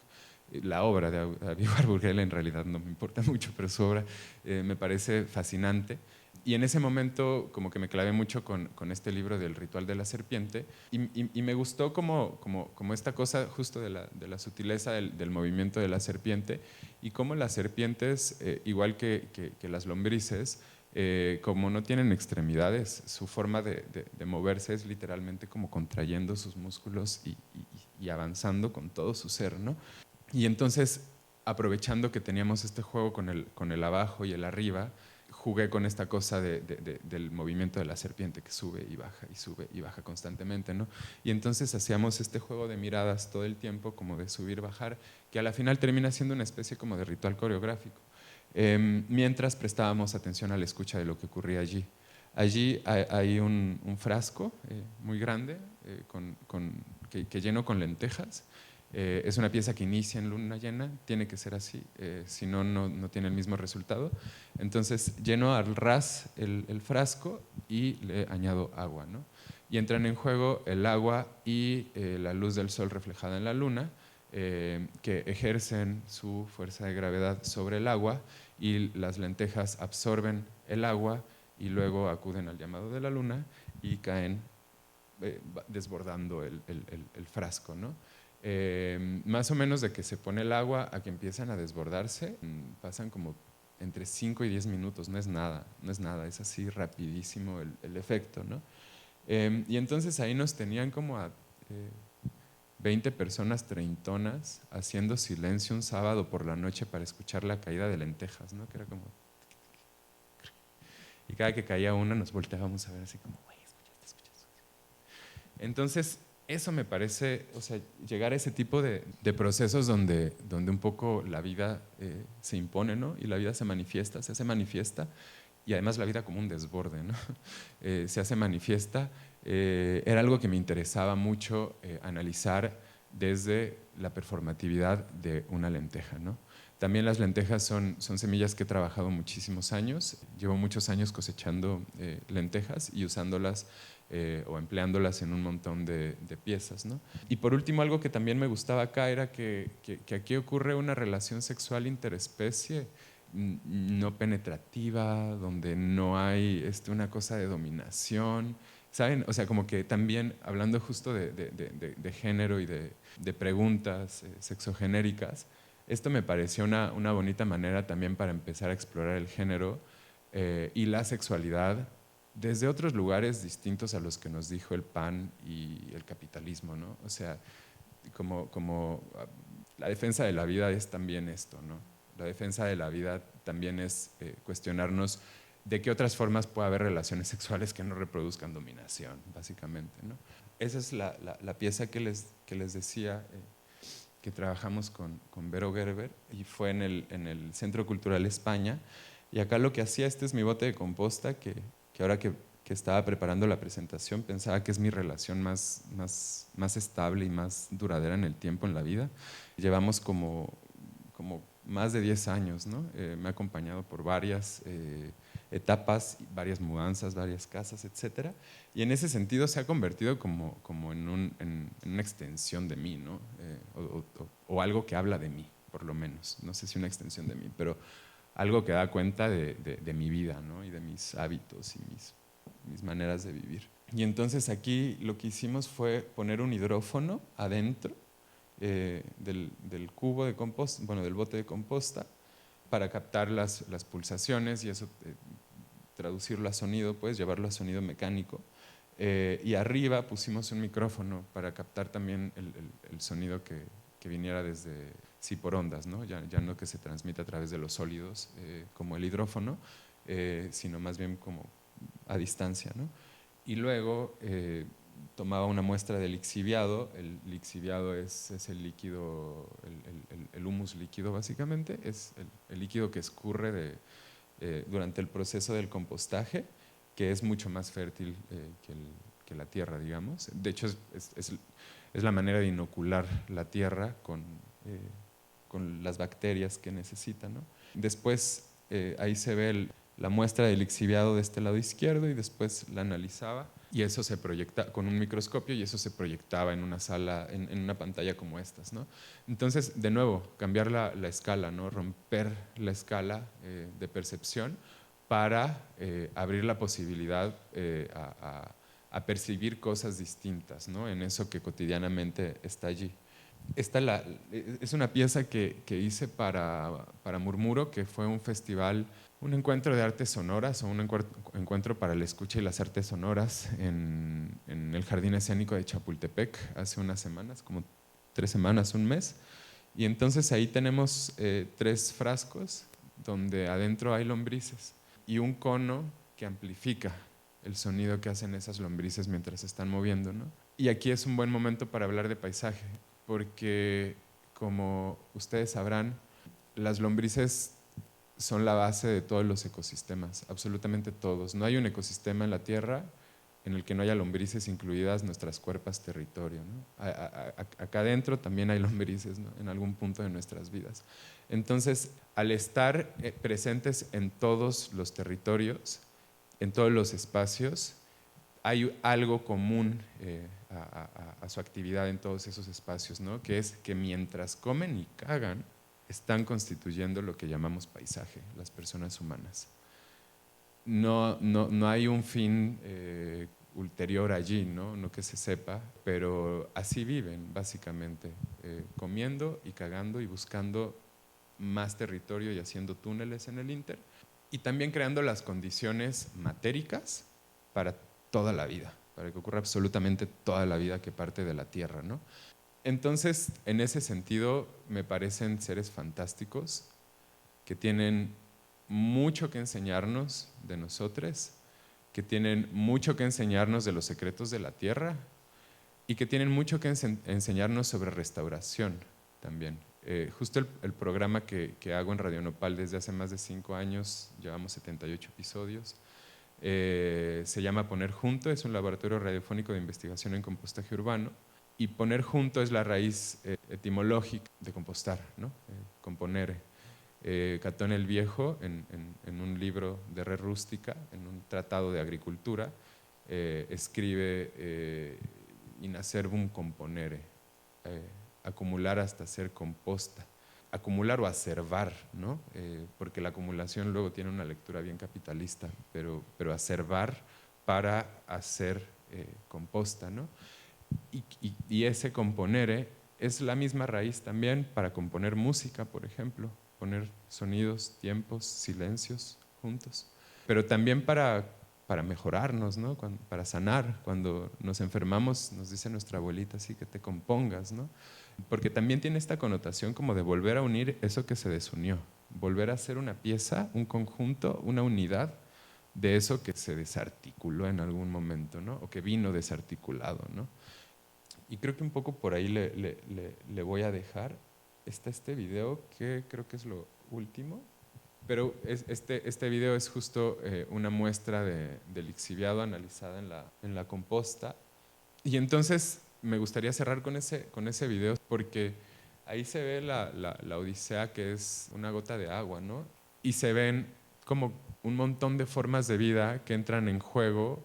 La obra de Abby Warburg, él en realidad no me importa mucho, pero su obra me parece fascinante. Y en ese momento como que me clavé mucho con este libro del ritual de la serpiente y me gustó como esta cosa justo de la sutileza del movimiento de la serpiente y cómo las serpientes, igual que las lombrices, como no tienen extremidades, su forma de moverse es literalmente como contrayendo sus músculos y avanzando con todo su ser, ¿no? Y entonces, aprovechando que teníamos este juego con el abajo y el arriba, jugué con esta cosa del movimiento de la serpiente que sube y baja constantemente, ¿no? Y entonces hacíamos este juego de miradas todo el tiempo, como de subir, bajar, que a la final termina siendo una especie como de ritual coreográfico. Mientras prestábamos atención a la escucha de lo que ocurría allí. Allí hay un frasco muy grande que lleno con lentejas. Es una pieza que inicia en luna llena, tiene que ser así, si no, no tiene el mismo resultado. Entonces lleno al ras el frasco y le añado agua, ¿no? Y entran en juego el agua y la luz del sol reflejada en la luna, que ejercen su fuerza de gravedad sobre el agua y las lentejas absorben el agua y luego acuden al llamado de la luna y caen desbordando el frasco, ¿no? Más o menos de que se pone el agua a que empiezan a desbordarse, pasan como entre 5 y 10 minutos, no es nada, es así rapidísimo el efecto, ¿no? Y entonces ahí nos tenían como a 20 personas treintonas haciendo silencio un sábado por la noche para escuchar la caída de lentejas, ¿no? Que era como... Y cada que caía una nos volteábamos a ver así como, güey, escuchaste. Entonces, eso me parece, o sea, llegar a ese tipo de procesos donde un poco la vida se impone, ¿no? Y la vida se hace manifiesta, y además la vida como un desborde, ¿no? Se hace manifiesta, era algo que me interesaba mucho analizar desde la performatividad de una lenteja, ¿no? También las lentejas son semillas que he trabajado muchísimos años, llevo muchos años cosechando lentejas y usándolas o empleándolas en un montón de piezas, ¿no? Y por último, algo que también me gustaba acá era que aquí ocurre una relación sexual interespecie no penetrativa, donde no hay una cosa de dominación, ¿saben? O sea, como que también hablando justo de género y de preguntas sexogenéricas, esto me pareció una bonita manera también para empezar a explorar el género y la sexualidad desde otros lugares distintos a los que nos dijo el PAN y el capitalismo, ¿no? O sea, como la defensa de la vida es también esto, ¿no? La defensa de la vida también es cuestionarnos de qué otras formas puede haber relaciones sexuales que no reproduzcan dominación, básicamente, ¿no? Esa es la pieza que les decía que trabajamos con Vero Gerber y fue en el Centro Cultural España. Y acá lo que hacía, este es mi bote de composta, que ahora que estaba preparando la presentación pensaba que es mi relación más estable y más duradera en el tiempo, en la vida. Llevamos como más de 10 años, ¿no? Me ha acompañado por varias etapas, varias mudanzas, varias casas, etc. Y en ese sentido se ha convertido como en una extensión de mí, ¿no? O algo que habla de mí, por lo menos. No sé si una extensión de mí, pero algo que da cuenta de mi vida, ¿no? Y de mis hábitos y mis maneras de vivir. Y entonces aquí lo que hicimos fue poner un hidrófono adentro del cubo de composta, bueno, del bote de composta, para captar las pulsaciones y eso traducirlo a sonido, pues llevarlo a sonido mecánico. Y arriba pusimos un micrófono para captar también el sonido que viniera desde, sí, por ondas, ¿no? Ya no que se transmite a través de los sólidos como el hidrófono, sino más bien como a distancia, ¿no? Y luego tomaba una muestra de lixiviado. El lixiviado es el líquido, el humus líquido básicamente, es el líquido que escurre durante el proceso del compostaje, que es mucho más fértil que la tierra, digamos. De hecho, es la manera de inocular la tierra con las bacterias que necesita, ¿no? Después ahí se ve la muestra del lixiviado de este lado izquierdo y después la analizaba y eso se proyecta con un microscopio y eso se proyectaba en una sala, en una pantalla como estas, ¿no? Entonces, de nuevo, cambiar la escala, ¿no? Romper la escala de percepción para abrir la posibilidad a percibir cosas distintas, ¿no? En eso que cotidianamente está allí. Esta es una pieza que hice para Murmuro, que fue un festival, un encuentro de artes sonoras o un encuentro para la escucha y las artes sonoras en el Jardín Escénico de Chapultepec hace unas semanas, como 3 semanas, un mes. Y entonces ahí tenemos 3 frascos donde adentro hay lombrices y un cono que amplifica el sonido que hacen esas lombrices mientras se están moviendo, ¿no? Y aquí es un buen momento para hablar de paisaje, porque como ustedes sabrán, las lombrices son la base de todos los ecosistemas, absolutamente todos. No hay un ecosistema en la Tierra en el que no haya lombrices, incluidas nuestras cuerpas territorio, ¿no? Acá adentro también hay lombrices, ¿no? En algún punto de nuestras vidas. Entonces, al estar presentes en todos los territorios, en todos los espacios, hay algo común a su actividad en todos esos espacios, ¿no? Que es que mientras comen y cagan, están constituyendo lo que llamamos paisaje, las personas humanas. No hay un fin ulterior allí, ¿no? No que se sepa, pero así viven básicamente, comiendo y cagando y buscando más territorio y haciendo túneles en el inter, y también creando las condiciones matéricas para toda la vida, para que ocurra absolutamente toda la vida que parte de la Tierra, ¿no? Entonces, en ese sentido, me parecen seres fantásticos que tienen mucho que enseñarnos de nosotros, que tienen mucho que enseñarnos de los secretos de la Tierra y que tienen mucho que enseñarnos sobre restauración también. Justo el programa que hago en Radio Nopal desde hace más de 5 años, llevamos 78 episodios, se llama Poner Junto, es un laboratorio radiofónico de investigación en compostaje urbano, y poner junto es la raíz etimológica de compostar, ¿no? Componere. Catón el Viejo, en un libro de Red Rústica, en un tratado de agricultura, escribe in acerbum componere, acumular hasta ser composta, acumular o acervar, ¿no? Porque la acumulación luego tiene una lectura bien capitalista, pero acervar para hacer composta, ¿no? Y ese componere es la misma raíz también para componer música, por ejemplo, poner sonidos, tiempos, silencios juntos, pero también para mejorarnos, ¿no? Para sanar. Cuando nos enfermamos, nos dice nuestra abuelita, así que te compongas, ¿no? Porque también tiene esta connotación como de volver a unir eso que se desunió, volver a hacer una pieza, un conjunto, una unidad de eso que se desarticuló en algún momento, ¿no? O que vino desarticulado, ¿no? Y creo que un poco por ahí le voy a dejar. Está este video que creo que es lo último, pero este video es justo una muestra del lixiviado analizada en la composta. Y entonces me gustaría cerrar con ese video porque ahí se ve la odisea, que es una gota de agua, ¿no? Y se ven como un montón de formas de vida que entran en juego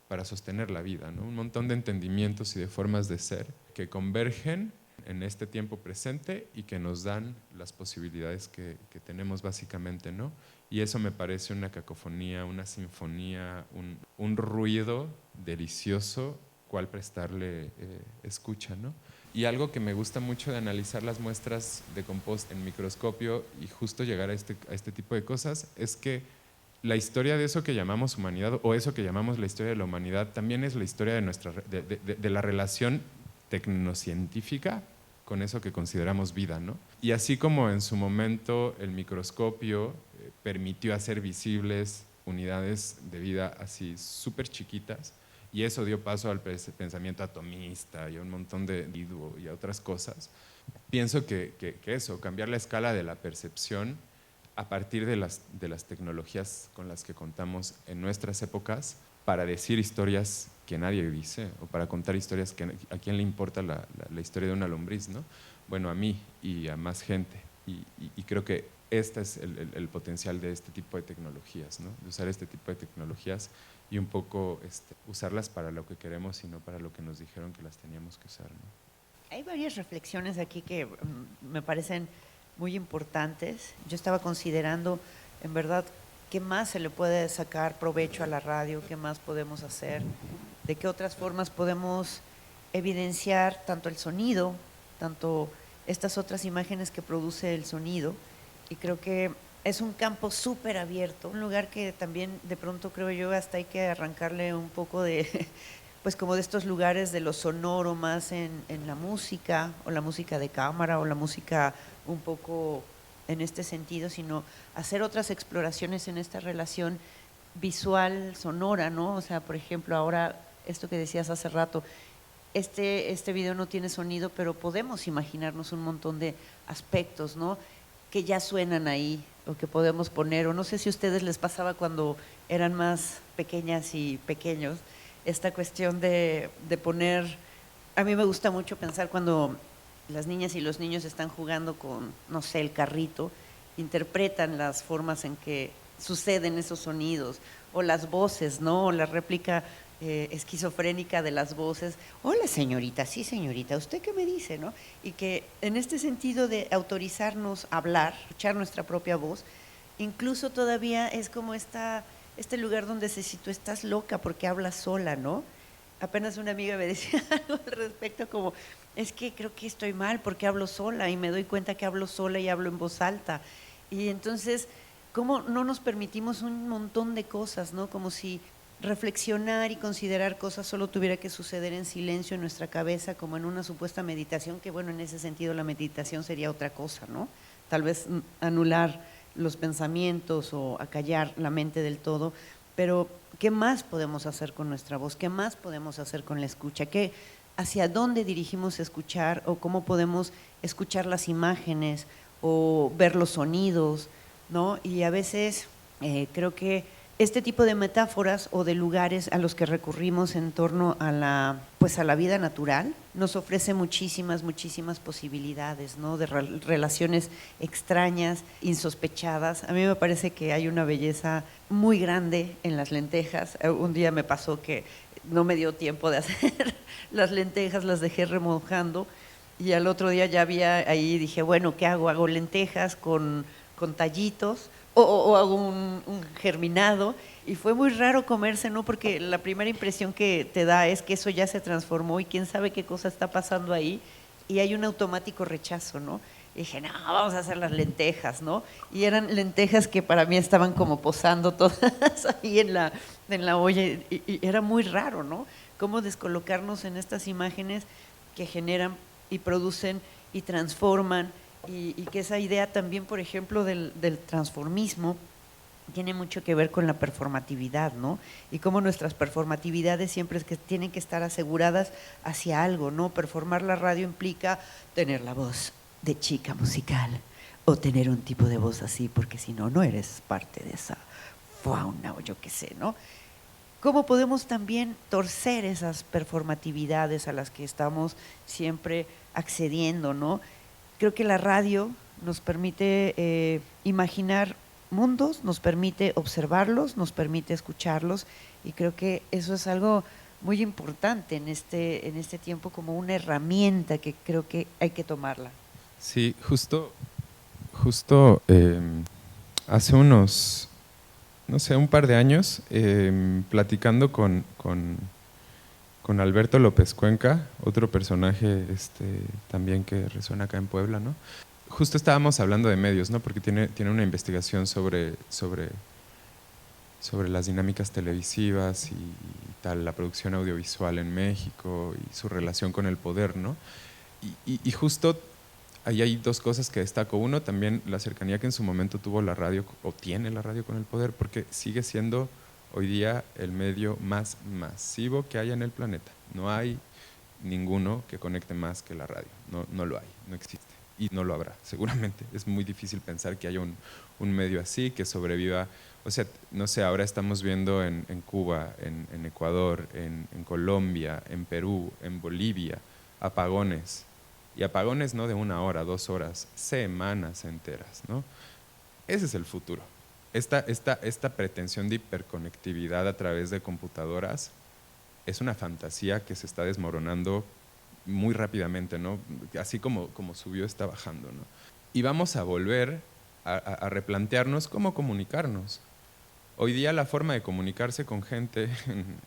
para sostener la vida, ¿no? Un montón de entendimientos y de formas de ser que convergen en este tiempo presente y que nos dan las posibilidades que tenemos básicamente, ¿no? Y eso me parece una cacofonía, una sinfonía, un ruido delicioso cual prestarle escucha, ¿no? Y algo que me gusta mucho de analizar las muestras de compost en microscopio y justo llegar a este tipo de cosas es que la historia de eso que llamamos humanidad, o eso que llamamos la historia de la humanidad, también es la historia de la relación tecnocientífica con eso que consideramos vida, ¿no? Y así como en su momento el microscopio permitió hacer visibles unidades de vida así súper chiquitas, y eso dio paso al pensamiento atomista y a un montón de individuo y a otras cosas, pienso que eso, cambiar la escala de la percepción a partir de las tecnologías con las que contamos en nuestras épocas para decir historias que nadie dice o para contar historias que a quién le importa la historia de una lombriz, ¿no? Bueno, a mí y a más gente, Y creo que este es el potencial de este tipo de tecnologías, ¿no? De usar este tipo de tecnologías y un poco usarlas para lo que queremos y no para lo que nos dijeron que las teníamos que usar, ¿no? Hay varias reflexiones aquí que me parecen muy importantes. Yo estaba considerando, en verdad, qué más se le puede sacar provecho a la radio, qué más podemos hacer, de qué otras formas podemos evidenciar tanto el sonido, tanto estas otras imágenes que produce el sonido. Y creo que es un campo súper abierto, un lugar que también de pronto creo yo hasta hay que arrancarle un poco de, pues como de estos lugares de lo sonoro más en la música, o la música de cámara, o la música un poco en este sentido, sino hacer otras exploraciones en esta relación visual, sonora, ¿no? O sea, por ejemplo, ahora esto que decías hace rato, este video no tiene sonido, pero podemos imaginarnos un montón de aspectos, ¿no?, que ya suenan ahí, o que podemos poner, o no sé si a ustedes les pasaba cuando eran más pequeñas y pequeños, esta cuestión de poner, a mí me gusta mucho pensar cuando las niñas y los niños están jugando con, no sé, el carrito, interpretan las formas en que suceden esos sonidos, o las voces, ¿no?, o la réplica esquizofrénica de las voces. Hola señorita, sí señorita, ¿usted qué me dice?, ¿no? Y que en este sentido de autorizarnos a hablar, escuchar nuestra propia voz, incluso todavía es como este lugar donde si tú estás loca porque hablas sola, ¿no? Apenas una amiga me decía algo al respecto, como, es que creo que estoy mal porque hablo sola y me doy cuenta que hablo sola y hablo en voz alta. Y entonces, ¿cómo no nos permitimos un montón de cosas, ¿no? Como si reflexionar y considerar cosas solo tuviera que suceder en silencio en nuestra cabeza, como en una supuesta meditación, que bueno, en ese sentido la meditación sería otra cosa, ¿no? Tal vez anular los pensamientos o acallar la mente del todo, pero ¿qué más podemos hacer con nuestra voz? ¿Qué más podemos hacer con la escucha? ¿Hacia dónde dirigimos escuchar, o cómo podemos escuchar las imágenes o ver los sonidos, ¿no? Y a veces creo que este tipo de metáforas o de lugares a los que recurrimos en torno a la vida natural nos ofrece muchísimas posibilidades, ¿no?, de relaciones extrañas, insospechadas. A mí me parece que hay una belleza muy grande en las lentejas. Un día me pasó que no me dio tiempo de hacer las lentejas, las dejé remojando y al otro día ya había ahí, dije, bueno, ¿qué hago? Hago lentejas con tallitos, o hago un germinado, y fue muy raro comerse, ¿no? Porque la primera impresión que te da es que eso ya se transformó y quién sabe qué cosa está pasando ahí, y hay un automático rechazo, ¿no? Y dije, no, vamos a hacer las lentejas, ¿no? Y eran lentejas que para mí estaban como posando todas ahí en la olla, y era muy raro, ¿no? Cómo descolocarnos en estas imágenes que generan y producen y transforman. Y que esa idea también, por ejemplo, del transformismo tiene mucho que ver con la performatividad, ¿no? Y cómo nuestras performatividades siempre es que tienen que estar aseguradas hacia algo, ¿no? Performar la radio implica tener la voz de chica musical o tener un tipo de voz así, porque si no, no eres parte de esa fauna o yo qué sé, ¿no? ¿Cómo podemos también torcer esas performatividades a las que estamos siempre accediendo, ¿no? Creo que la radio nos permite imaginar mundos, nos permite observarlos, nos permite escucharlos, y creo que eso es algo muy importante en este tiempo, como una herramienta que creo que hay que tomarla. Sí, justo hace unos, no sé, un par de años, platicando con Alberto López Cuenca, otro personaje también que resuena acá en Puebla, ¿no? Justo estábamos hablando de medios, ¿no? Porque tiene una investigación sobre las dinámicas televisivas y tal, la producción audiovisual en México y su relación con el poder, ¿no? Y justo ahí hay dos cosas que destaco. Uno, también la cercanía que en su momento tuvo la radio, o tiene la radio con el poder, porque sigue siendo hoy día el medio más masivo que hay en el planeta. No hay ninguno que conecte más que la radio, no lo hay, no existe y no lo habrá, seguramente. Es muy difícil pensar que haya un medio así, que sobreviva. O sea, no sé, ahora estamos viendo en Cuba, en Ecuador, en Colombia, en Perú, en Bolivia, apagones Y apagones no de 1 hora, 2 horas, semanas enteras, ¿no? Ese es el futuro. Esta pretensión de hiperconectividad a través de computadoras es una fantasía que se está desmoronando muy rápidamente, ¿no? Así como subió, está bajando, ¿no? Y vamos a volver a replantearnos cómo comunicarnos. Hoy día la forma de comunicarse con gente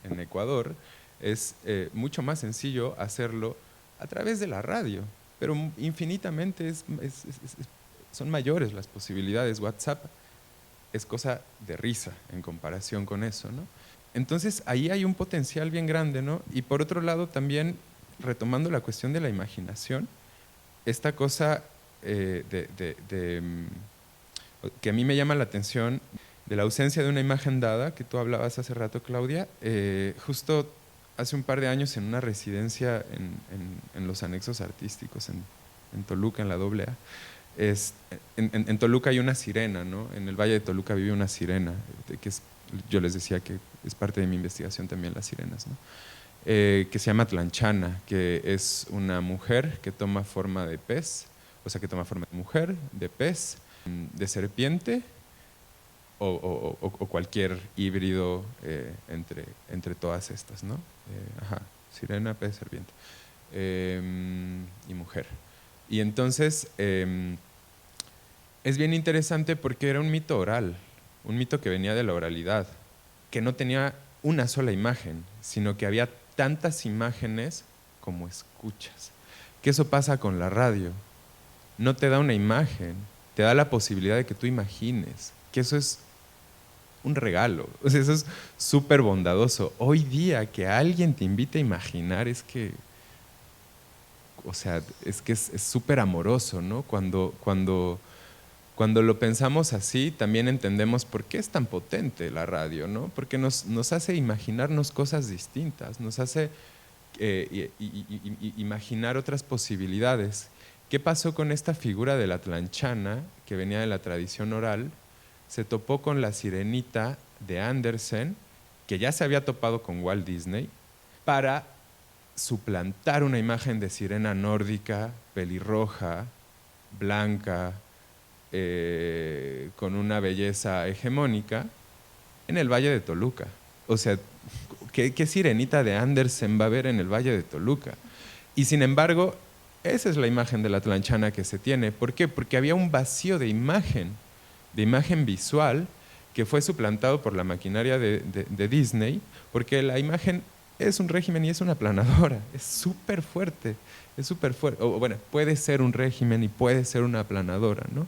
en Ecuador es mucho más sencillo hacerlo a través de la radio, pero infinitamente son mayores las posibilidades. WhatsApp es cosa de risa en comparación con eso, ¿no? Entonces ahí hay un potencial bien grande, ¿no? Y por otro lado también, retomando la cuestión de la imaginación, esta cosa que a mí me llama la atención de la ausencia de una imagen dada, que tú hablabas hace rato, Claudia, justo hace un par de años en una residencia en los anexos artísticos, en Toluca, en la AA, en Toluca hay una sirena, ¿no? En el Valle de Toluca vive una sirena, que yo les decía que es parte de mi investigación también las sirenas, ¿no? Que se llama Tlanchana, que es una mujer que toma forma de pez, o sea que toma forma de mujer, de pez, de serpiente o cualquier híbrido entre todas estas, ¿no? Sirena, pez, serpiente y mujer. Y entonces es bien interesante porque era un mito oral, un mito que venía de la oralidad, que no tenía una sola imagen, sino que había tantas imágenes como escuchas. Que eso pasa con la radio. No te da una imagen, te da la posibilidad de que tú imagines, que eso es un regalo, o sea, eso es súper bondadoso. Hoy día que alguien te invite a imaginar es que es súper amoroso, ¿no? Cuando lo pensamos así, también entendemos por qué es tan potente la radio, ¿no? Porque nos hace imaginarnos cosas distintas, nos hace imaginar otras posibilidades. ¿Qué pasó con esta figura de la Tlanchana, que venía de la tradición oral? Se topó con la sirenita de Andersen, que ya se había topado con Walt Disney, para suplantar una imagen de sirena nórdica, pelirroja, blanca, con una belleza hegemónica, en el Valle de Toluca. O sea, ¿qué sirenita de Andersen va a haber en el Valle de Toluca? Y sin embargo, esa es la imagen de la Tlanchana que se tiene. ¿Por qué? Porque había un vacío de imagen visual, que fue suplantado por la maquinaria de Disney, porque la imagen es un régimen y es una aplanadora, es súper fuerte, o bueno, puede ser un régimen y puede ser una aplanadora, ¿no?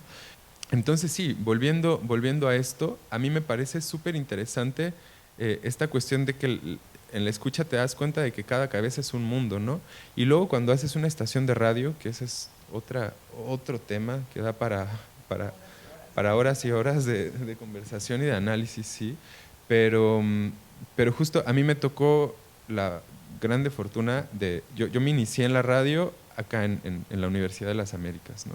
Entonces sí, volviendo a esto, a mí me parece súper interesante esta cuestión de que en la escucha te das cuenta de que cada cabeza es un mundo, ¿no? Y luego cuando haces una estación de radio, que ese es otro tema que da para horas y horas de conversación y de análisis, sí, pero justo a mí me tocó la grande fortuna de, yo me inicié en la radio acá en la Universidad de las Américas, ¿no?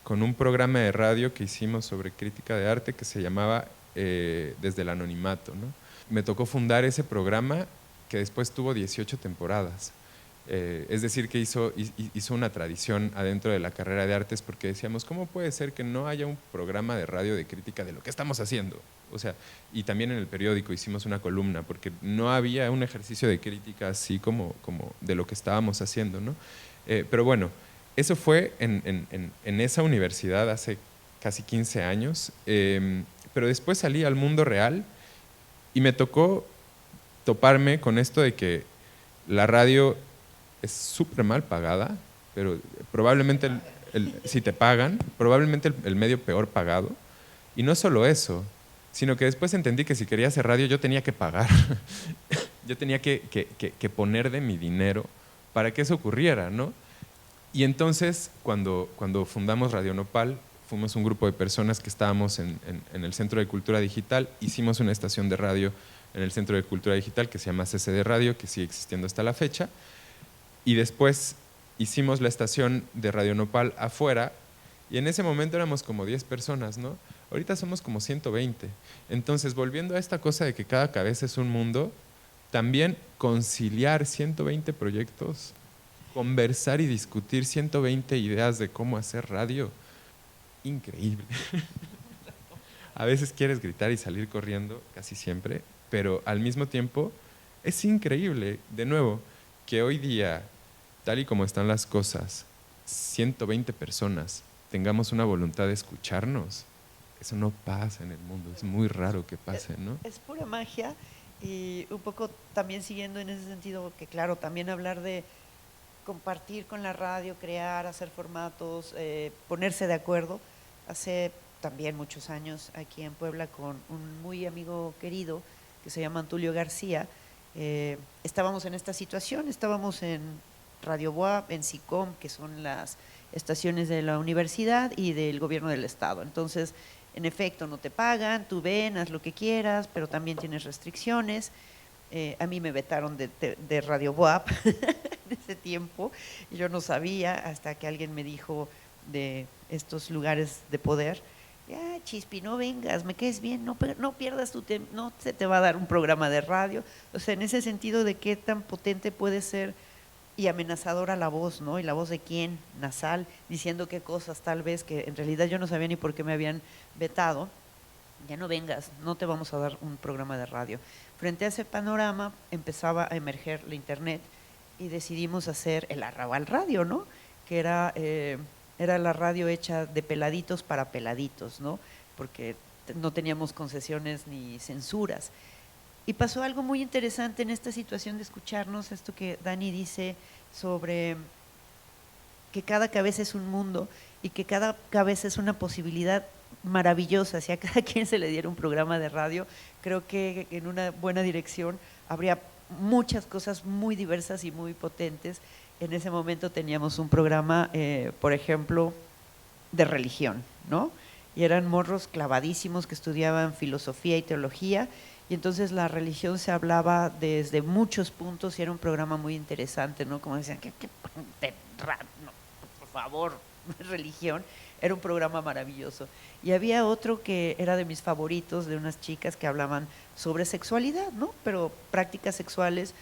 Con un programa de radio que hicimos sobre crítica de arte que se llamaba Desde el Anonimato, ¿no? Me tocó fundar ese programa que después tuvo 18 temporadas. Es decir, que hizo una tradición adentro de la carrera de artes, porque decíamos, ¿cómo puede ser que no haya un programa de radio de crítica de lo que estamos haciendo? O sea, y también en el periódico hicimos una columna, porque no había un ejercicio de crítica así como de lo que estábamos haciendo, ¿no? Pero bueno, eso fue en esa universidad hace casi 15 años, pero después salí al mundo real y me tocó toparme con esto de que la radio es súper mal pagada, pero probablemente, si te pagan, probablemente el medio peor pagado. Y no solo eso, sino que después entendí que si quería hacer radio yo tenía que pagar. Yo tenía que poner de mi dinero para que eso ocurriera, ¿no? Y entonces, cuando fundamos Radio Nopal, fuimos un grupo de personas que estábamos en el Centro de Cultura Digital, hicimos una estación de radio en el Centro de Cultura Digital que se llama CCD Radio, que sigue existiendo hasta la fecha, y después hicimos la estación de Radio Nopal afuera, y en ese momento éramos como 10 personas, ¿no? Ahorita somos como 120. Entonces, volviendo a esta cosa de que cada cabeza es un mundo, también conciliar 120 proyectos conversar y discutir 120 ideas de cómo hacer radio, increíble. A veces quieres gritar y salir corriendo, casi siempre, pero al mismo tiempo es increíble, de nuevo, que hoy día, tal y como están las cosas, 120 personas tengamos una voluntad de escucharnos. Eso no pasa en el mundo, es muy raro que pase, ¿no? Es pura magia y un poco también siguiendo en ese sentido, que claro, también hablar de compartir con la radio, crear, hacer formatos, ponerse de acuerdo. Hace también muchos años aquí en Puebla con un muy amigo querido que se llama Antulio García, estábamos en esta situación, estábamos en Radio BUAP, en SICOM, que son las estaciones de la universidad y del gobierno del estado. Entonces, en efecto, no te pagan, tú ven, haz lo que quieras, pero también tienes restricciones. A mí me vetaron de Radio BUAP en ese tiempo, y yo no sabía hasta que alguien me dijo de estos lugares de poder, ya, Chispi, no vengas, me caes bien, no pierdas tu tiempo, no se te va a dar un programa de radio. O sea, en ese sentido de qué tan potente puede ser y amenazadora la voz, ¿no? Y la voz de quién, nasal, diciendo qué cosas tal vez que en realidad yo no sabía ni por qué me habían vetado. Ya no vengas, no te vamos a dar un programa de radio. Frente a ese panorama empezaba a emerger la internet y decidimos hacer el Arrabal Radio, ¿no? Que era la radio hecha de peladitos para peladitos, ¿no? Porque no teníamos concesiones ni censuras. Y pasó algo muy interesante en esta situación de escucharnos, esto que Dani dice sobre que cada cabeza es un mundo y que cada cabeza es una posibilidad maravillosa. Si a cada quien se le diera un programa de radio, creo que en una buena dirección habría muchas cosas muy diversas y muy potentes. En ese momento teníamos un programa, por ejemplo, de religión, ¿no? Y eran morros clavadísimos que estudiaban filosofía y teología, y entonces la religión se hablaba desde muchos puntos y era un programa muy interesante, ¿no? Como decían, no, por favor, religión. Era un programa maravilloso. Y había otro que era de mis favoritos, de unas chicas que hablaban sobre sexualidad, ¿no? Pero prácticas sexuales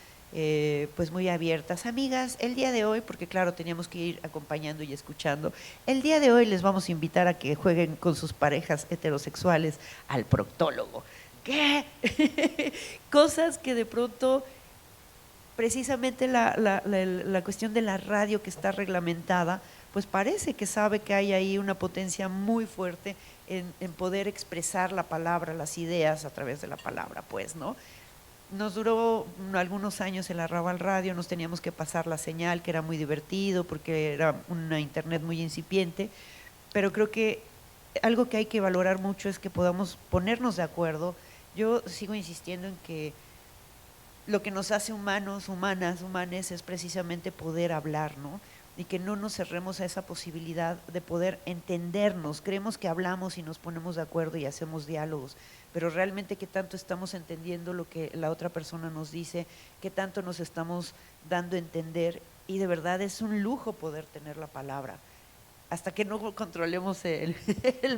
pues muy abiertas. Amigas, el día de hoy, porque claro, teníamos que ir acompañando y escuchando, el día de hoy les vamos a invitar a que jueguen con sus parejas heterosexuales al proctólogo. ¿Qué? Cosas que de pronto, precisamente la cuestión de la radio que está reglamentada, pues parece que sabe que hay ahí una potencia muy fuerte en poder expresar la palabra, las ideas a través de la palabra, pues, ¿no? Nos duró algunos años el Arrabal Radio, nos teníamos que pasar la señal, que era muy divertido porque era una internet muy incipiente, pero creo que algo que hay que valorar mucho es que podamos ponernos de acuerdo. Yo sigo insistiendo en que lo que nos hace humanos, humanes, es precisamente poder hablar, ¿no? Y que no nos cerremos a esa posibilidad de poder entendernos. Creemos que hablamos y nos ponemos de acuerdo y hacemos diálogos, pero realmente qué tanto estamos entendiendo lo que la otra persona nos dice, qué tanto nos estamos dando a entender, y de verdad es un lujo poder tener la palabra. Hasta que no controlemos el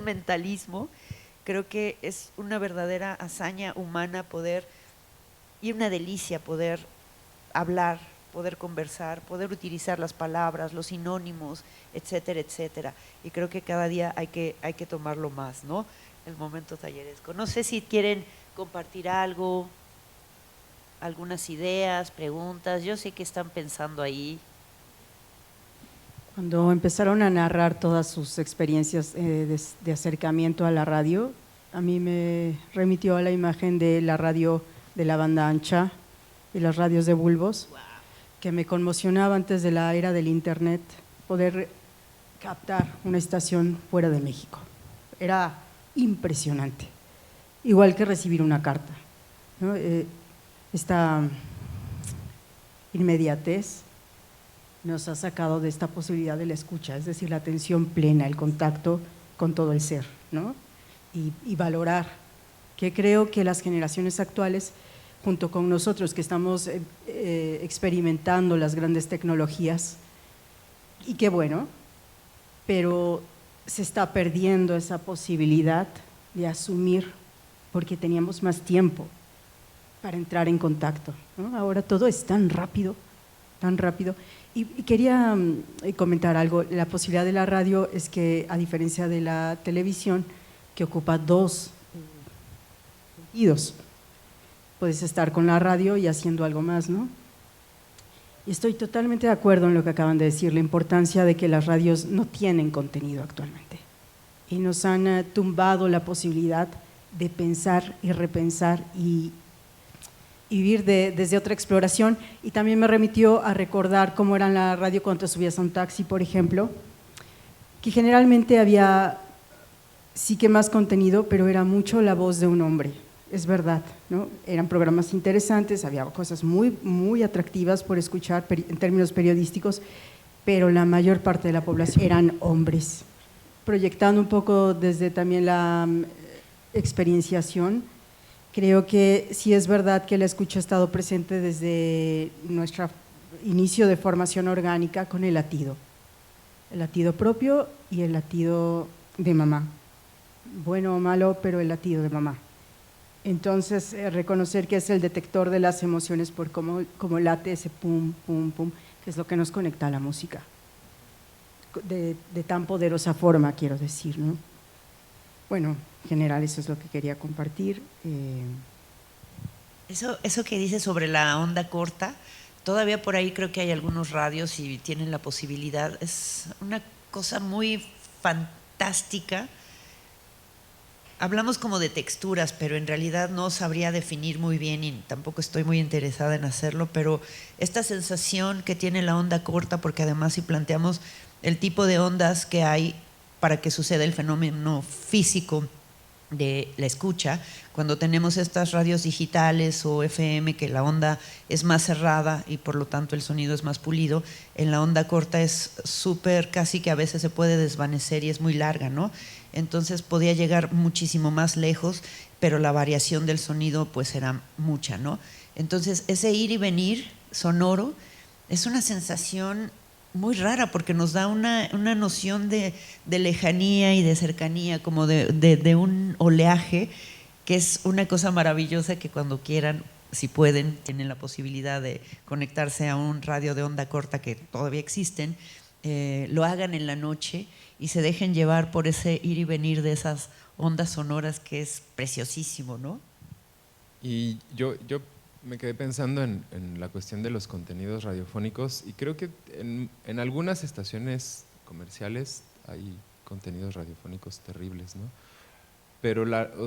mentalismo, creo que es una verdadera hazaña humana poder, y una delicia poder hablar, poder conversar, poder utilizar las palabras, los sinónimos, etcétera, etcétera. Y creo que cada día hay que tomarlo más, ¿no? El momento talleresco. No sé si quieren compartir algo, algunas ideas, preguntas. Yo sé que están pensando ahí. Cuando empezaron a narrar todas sus experiencias de acercamiento a la radio, a mí me remitió a la imagen de la radio de la banda ancha y las radios de bulbos, que me conmocionaba antes de la era del internet poder captar una estación fuera de México. Era impresionante, igual que recibir una carta, ¿no? Esta inmediatez nos ha sacado de esta posibilidad de la escucha, es decir, la atención plena, el contacto con todo el ser, ¿no? Y valorar, que creo que las generaciones actuales, junto con nosotros que estamos experimentando las grandes tecnologías, y qué bueno, pero se está perdiendo esa posibilidad de asumir, porque teníamos más tiempo para entrar en contacto, ¿no? Ahora todo es tan rápido tan rápido. Y quería comentar algo. La posibilidad de la radio es que, a diferencia de la televisión, que ocupa dos sentidos, puedes estar con la radio y haciendo algo más, ¿no? Y estoy totalmente de acuerdo en lo que acaban de decir, la importancia de que las radios no tienen contenido actualmente. Y nos han tumbado la posibilidad de pensar y repensar y vivir desde otra exploración. Y también me remitió a recordar cómo era en la radio cuando te subías a un taxi, por ejemplo, que generalmente había sí que más contenido, pero era mucho la voz de un hombre, es verdad, ¿no? Eran programas interesantes, había cosas muy, muy atractivas por escuchar en términos periodísticos, pero la mayor parte de la población eran hombres. Proyectando un poco desde también la experienciación, creo que sí es verdad que la escucha ha estado presente desde nuestro inicio de formación orgánica con el latido propio y el latido de mamá, bueno o malo, pero el latido de mamá. Entonces, reconocer que es el detector de las emociones por cómo late ese pum, pum, pum, que es lo que nos conecta a la música, de tan poderosa forma, quiero decir, ¿no? Bueno, en general eso es lo que quería compartir. Eso que dice sobre la onda corta, todavía por ahí creo que hay algunos radios y tienen la posibilidad, es una cosa muy fantástica. Hablamos como de texturas, pero en realidad no sabría definir muy bien y tampoco estoy muy interesada en hacerlo, pero esta sensación que tiene la onda corta, porque además si planteamos el tipo de ondas que hay para que suceda el fenómeno físico de la escucha, cuando tenemos estas radios digitales o FM, que la onda es más cerrada y por lo tanto el sonido es más pulido, en la onda corta es súper, casi que a veces se puede desvanecer y es muy larga, ¿no? Entonces podía llegar muchísimo más lejos, pero la variación del sonido pues era mucha, ¿no? Entonces ese ir y venir sonoro es una sensación muy rara porque nos da una noción de lejanía y de cercanía, como de un oleaje, que es una cosa maravillosa que cuando quieran, si pueden, tienen la posibilidad de conectarse a un radio de onda corta que todavía existen, lo hagan en la noche y se dejen llevar por ese ir y venir de esas ondas sonoras que es preciosísimo, ¿no? Y yo me quedé pensando en la cuestión de los contenidos radiofónicos y creo que en algunas estaciones comerciales hay contenidos radiofónicos terribles, ¿no? Pero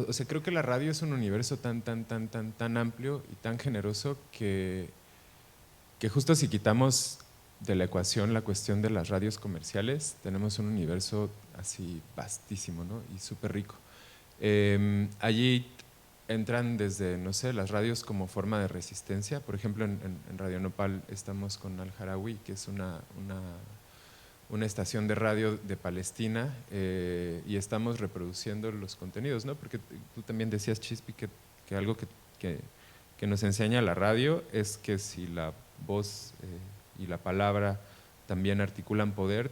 o sea, creo que la radio es un universo tan amplio y tan generoso que justo si quitamos de la ecuación la cuestión de las radios comerciales, tenemos un universo así vastísimo, ¿no? Y súper rico. Allí entran desde, no sé, las radios como forma de resistencia. Por ejemplo, en Radio Nopal estamos con Al Harawi, que es una estación de radio de Palestina, y estamos reproduciendo los contenidos, ¿no? Porque tú también decías, Chispi, que algo que nos enseña la radio es que si la voz y la palabra también articulan poder,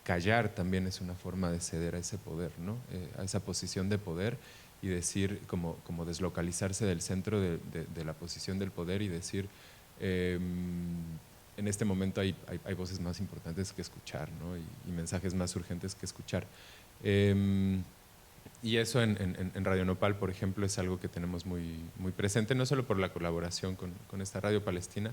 callar también es una forma de ceder a ese poder, ¿no? A esa posición de poder y decir, como deslocalizarse del centro de la posición del poder y decir, en este momento hay voces más importantes que escuchar, ¿no? y mensajes más urgentes que escuchar. Y eso en Radio Nopal, por ejemplo, es algo que tenemos muy presente, no solo por la colaboración con esta radio palestina,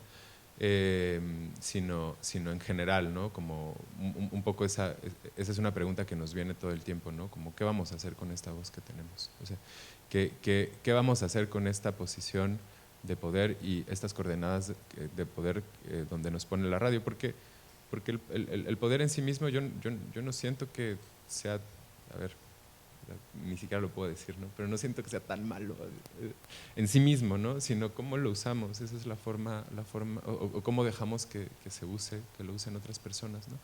sino en general, ¿no? Como un poco esa es una pregunta que nos viene todo el tiempo, ¿no? Como ¿qué vamos a hacer con esta voz que tenemos? O sea, ¿qué vamos a hacer con esta posición de poder y estas coordenadas de poder donde nos pone la radio? Porque el poder en sí mismo yo no siento que sea, a ver, ni siquiera lo puedo decir, ¿no? Pero no siento que sea tan malo en sí mismo, ¿no? Sino cómo lo usamos, esa es la forma o cómo dejamos que se use, que lo usen otras personas, ¿no?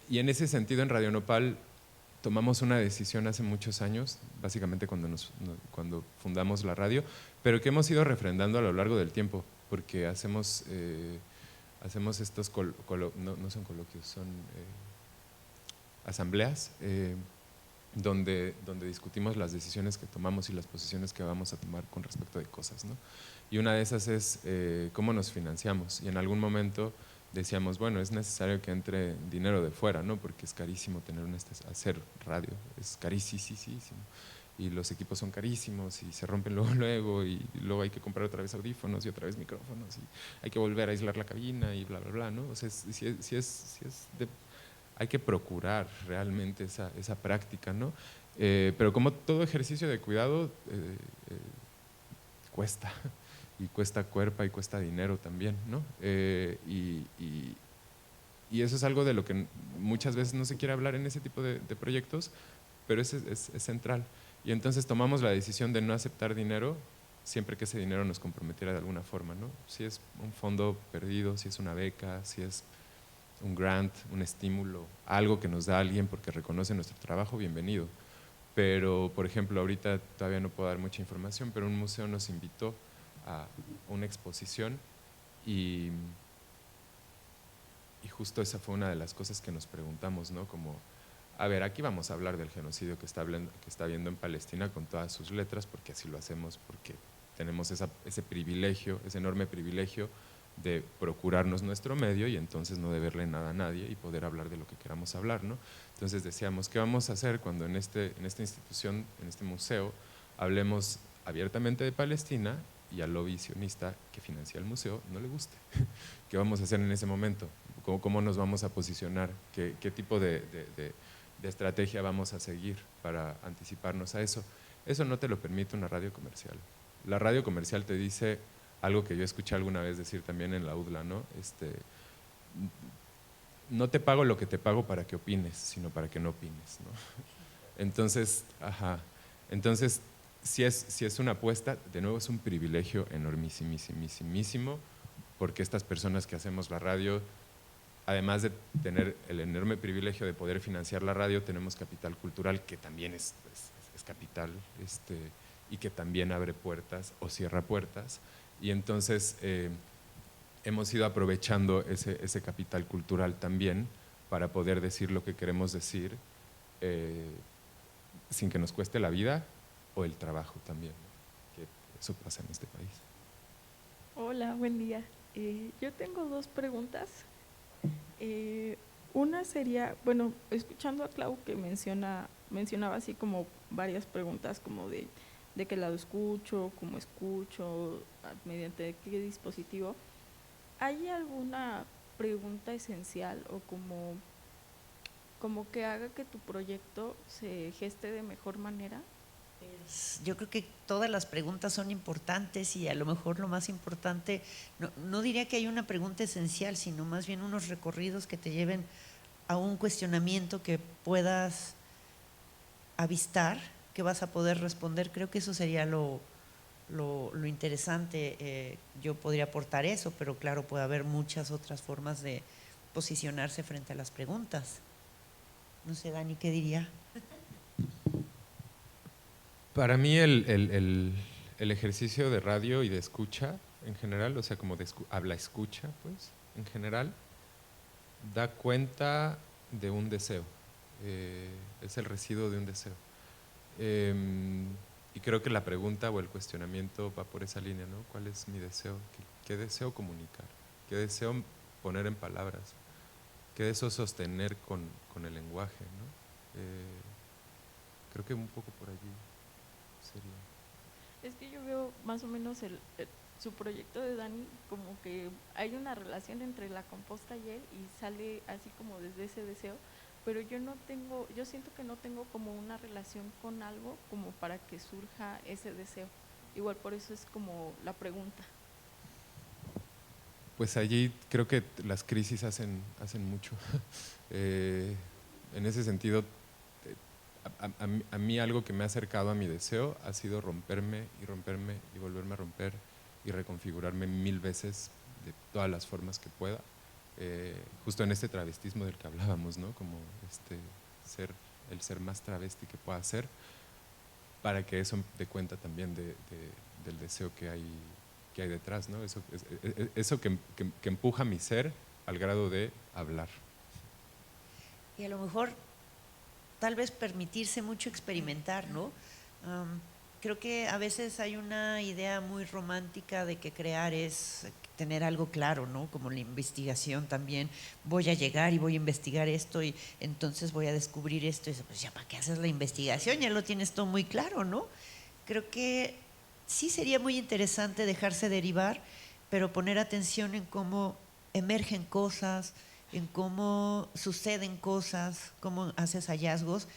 Y en ese sentido en Radio Nopal tomamos una decisión hace muchos años, básicamente cuando fundamos la radio, pero que hemos ido refrendando a lo largo del tiempo, porque hacemos estos, no son coloquios, son asambleas, donde discutimos las decisiones que tomamos y las posiciones que vamos a tomar con respecto de cosas, ¿no? Y una de esas es cómo nos financiamos. Y en algún momento decíamos, bueno, es necesario que entre dinero de fuera, ¿no? Porque es carísimo hacer radio, es carísimo. Y los equipos son carísimos y se rompen luego y luego hay que comprar otra vez audífonos y otra vez micrófonos y hay que volver a aislar la cabina y bla, bla, bla, ¿no? O sea, hay que procurar realmente esa práctica, ¿no? Pero como todo ejercicio de cuidado cuesta, y cuesta cuerpo y cuesta dinero también, ¿no? Y eso es algo de lo que muchas veces no se quiere hablar en ese tipo de proyectos, pero es central. Y entonces tomamos la decisión de no aceptar dinero siempre que ese dinero nos comprometiera de alguna forma, ¿no? Si es un fondo perdido, si es una beca, si es un grant, un estímulo, algo que nos da alguien porque reconoce nuestro trabajo, bienvenido. Pero, por ejemplo, ahorita todavía no puedo dar mucha información, pero un museo nos invitó a una exposición y justo esa fue una de las cosas que nos preguntamos, ¿no? Como, a ver, aquí vamos a hablar del genocidio que está habiendo en Palestina con todas sus letras, porque así lo hacemos, porque tenemos ese privilegio, ese enorme privilegio de procurarnos nuestro medio y entonces no deberle nada a nadie y poder hablar de lo que queramos hablar, ¿no? Entonces decíamos, ¿qué vamos a hacer cuando en esta institución, en este museo, hablemos abiertamente de Palestina y al lobby sionista que financia el museo no le guste? ¿Qué vamos a hacer en ese momento? ¿Cómo nos vamos a posicionar? ¿Qué tipo de estrategia vamos a seguir para anticiparnos a eso? Eso no te lo permite una radio comercial. La radio comercial te dice algo que yo escuché alguna vez decir también en la UDLA, ¿no? No te pago lo que te pago para que opines, sino para que no opines, ¿no? Entonces, si es una apuesta, de nuevo es un privilegio enormísimo, porque estas personas que hacemos la radio, además de tener el enorme privilegio de poder financiar la radio, tenemos capital cultural que también es capital, y que también abre puertas o cierra puertas. Y entonces hemos ido aprovechando ese capital cultural también para poder decir lo que queremos decir sin que nos cueste la vida o el trabajo también, ¿no? Que eso pasa en este país. Hola, buen día. Yo tengo dos preguntas. Una sería, bueno, escuchando a Clau que mencionaba así como varias preguntas como de qué lado escucho, cómo escucho, mediante qué dispositivo. ¿Hay alguna pregunta esencial o como que haga que tu proyecto se geste de mejor manera? Yo creo que todas las preguntas son importantes y a lo mejor lo más importante, no diría que hay una pregunta esencial, sino más bien unos recorridos que te lleven a un cuestionamiento que puedas avistar, que vas a poder responder. Creo que eso sería lo interesante. Yo podría aportar eso, pero claro, puede haber muchas otras formas de posicionarse frente a las preguntas. No sé, Dani, ¿qué diría? Para mí el ejercicio de radio y de escucha en general, o sea, como de habla escucha, pues, en general, da cuenta de un deseo, es el residuo de un deseo. Y creo que la pregunta o el cuestionamiento va por esa línea, ¿no? ¿Cuál es mi deseo? ¿Qué deseo comunicar? ¿Qué deseo poner en palabras? ¿Qué deseo sostener con el lenguaje, ¿no? Creo que un poco por allí sería. Es que yo veo más o menos su proyecto de Dani como que hay una relación entre la composta y él y sale así como desde ese deseo, pero yo siento que no tengo como una relación con algo como para que surja ese deseo. Igual por eso es como la pregunta. Pues allí creo que las crisis hacen mucho. En ese sentido, a mí algo que me ha acercado a mi deseo ha sido romperme y volverme a romper y reconfigurarme 1000 veces de todas las formas que pueda. Justo en este travestismo del que hablábamos, ¿no? Como el ser más travesti que pueda ser, para que eso dé cuenta también del deseo que hay detrás, ¿no? Eso que empuja mi ser al grado de hablar. Y a lo mejor tal vez permitirse mucho experimentar, ¿no? Creo que a veces hay una idea muy romántica de que crear es tener algo claro, ¿no? Como la investigación también. Voy a llegar y voy a investigar esto y entonces voy a descubrir esto. Y pues ya, ¿para qué haces la investigación? Ya lo tienes todo muy claro, ¿no? Creo que sí sería muy interesante dejarse derivar, pero poner atención en cómo emergen cosas, en cómo suceden cosas, cómo haces hallazgos.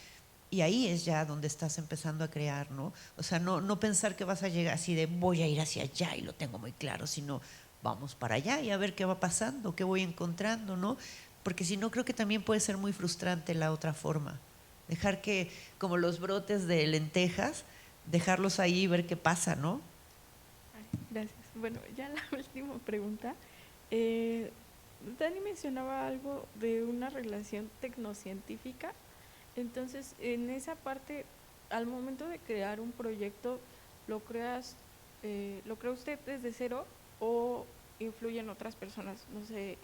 Y ahí es ya donde estás empezando a crear, ¿no? O sea, no pensar que vas a llegar así de voy a ir hacia allá y lo tengo muy claro, sino vamos para allá y a ver qué va pasando, qué voy encontrando, ¿no? Porque si no, creo que también puede ser muy frustrante la otra forma. Dejar que, como los brotes de lentejas, dejarlos ahí y ver qué pasa, ¿no? Gracias. Bueno, ya la última pregunta. Dani mencionaba algo de una relación tecnocientífica. Entonces, en esa parte, al momento de crear un proyecto, ¿lo crea usted desde cero o influyen otras personas? No sé,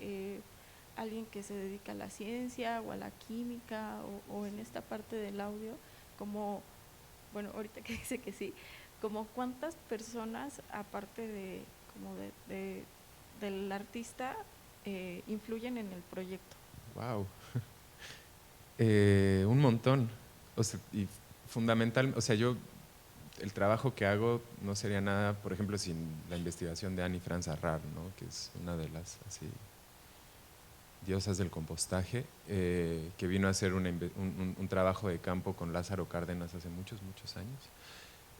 alguien que se dedica a la ciencia o a la química o en esta parte del audio, como, bueno, ahorita que dice que sí, como cuántas personas, aparte del artista, influyen en el proyecto. Wow. Un montón. O sea, y fundamental, o sea, el trabajo que hago no sería nada, por ejemplo, sin la investigación de Annie Franz Arrar, ¿no? Que es una de las así diosas del compostaje, que vino a hacer un trabajo de campo con Lázaro Cárdenas hace muchos años.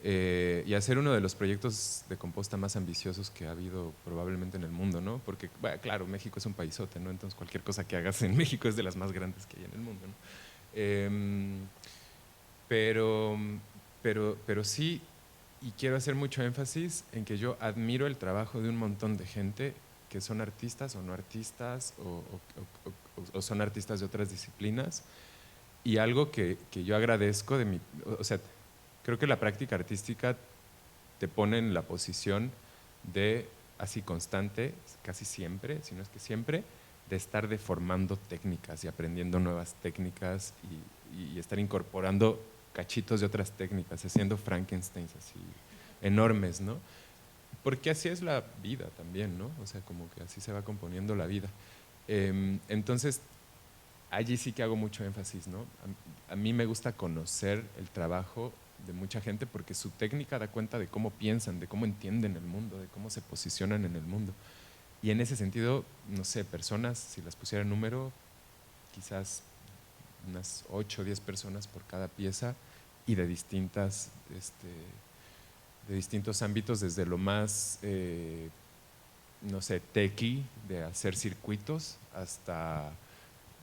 Y hacer uno de los proyectos de composta más ambiciosos que ha habido probablemente en el mundo, ¿no? Porque, bueno, claro, México es un paisote, ¿no? Entonces cualquier cosa que hagas en México es de las más grandes que hay en el mundo, ¿no? Pero sí, y quiero hacer mucho énfasis en que yo admiro el trabajo de un montón de gente que son artistas o no artistas o son artistas de otras disciplinas, y algo que yo agradezco de o sea, creo que la práctica artística te pone en la posición de, así constante, casi siempre, si no es que siempre, de estar deformando técnicas y aprendiendo nuevas técnicas y estar incorporando cachitos de otras técnicas, haciendo Frankensteins así enormes, ¿no? Porque así es la vida también, ¿no? O sea, como que así se va componiendo la vida. Entonces, allí sí que hago mucho énfasis, ¿no? A mí me gusta conocer el trabajo de mucha gente porque su técnica da cuenta de cómo piensan, de cómo entienden el mundo, de cómo se posicionan en el mundo. Y en ese sentido, no sé, personas, si las pusiera en número, quizás unas 8 o 10 personas por cada pieza y de distintos ámbitos, desde lo más, no sé, techy, de hacer circuitos, hasta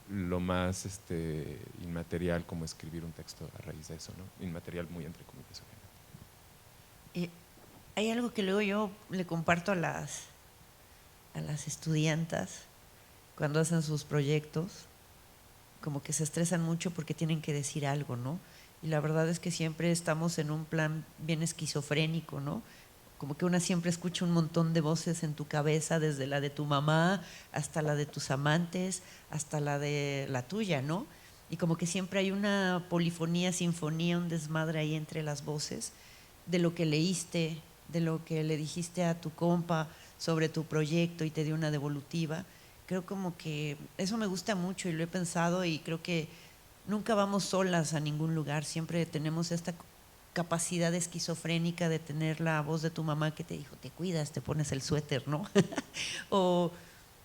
lo más inmaterial, como escribir un texto a raíz de eso, ¿no? Inmaterial muy entre comillas. Hay algo que luego yo le comparto a las estudiantas cuando hacen sus proyectos, como que se estresan mucho porque tienen que decir algo, ¿no? Y la verdad es que siempre estamos en un plan bien esquizofrénico, ¿no? Como que una siempre escucha un montón de voces en tu cabeza, desde la de tu mamá hasta la de tus amantes, hasta la de la tuya, ¿no? Y como que siempre hay una polifonía, sinfonía, un desmadre ahí entre las voces de lo que leíste, de lo que le dijiste a tu compa sobre tu proyecto y te dio una devolutiva. Creo como que eso me gusta mucho y lo he pensado, y creo que nunca vamos solas a ningún lugar, siempre tenemos esta capacidad esquizofrénica de tener la voz de tu mamá que te dijo, te cuidas, te pones el suéter, ¿no?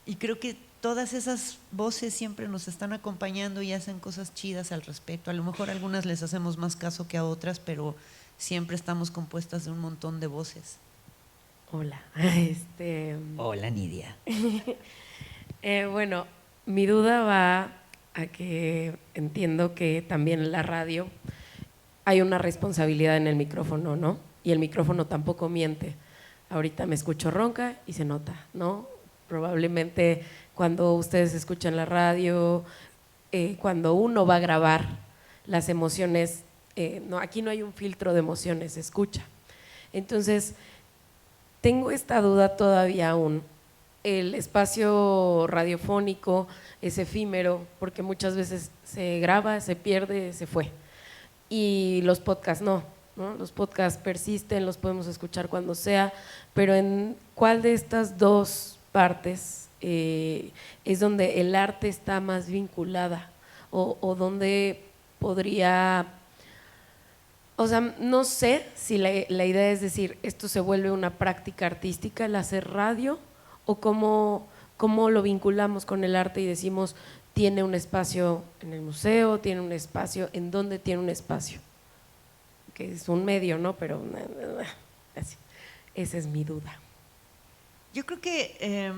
Y creo que todas esas voces siempre nos están acompañando y hacen cosas chidas al respecto. A lo mejor a algunas les hacemos más caso que a otras, pero siempre estamos compuestas de un montón de voces. Hola. Hola, Nidia. Bueno, mi duda va a que entiendo que también en la radio hay una responsabilidad en el micrófono, ¿no? Y el micrófono tampoco miente. Ahorita me escucho ronca y se nota, ¿no? Probablemente cuando ustedes escuchan la radio, cuando uno va a grabar las emociones, no, aquí no hay un filtro de emociones, se escucha. Entonces, tengo esta duda todavía aún. El espacio radiofónico es efímero porque muchas veces se graba, se pierde, se fue. Y los podcasts no, ¿no? Los podcasts persisten, los podemos escuchar cuando sea, pero ¿en cuál de estas dos partes es donde el arte está más vinculada o donde podría, o sea, no sé si la idea es decir, esto se vuelve una práctica artística, el hacer radio, o cómo lo vinculamos con el arte y decimos, tiene un espacio en el museo, tiene un espacio, ¿en dónde tiene un espacio? Que es un medio, ¿no? Pero así, esa es mi duda. Yo creo que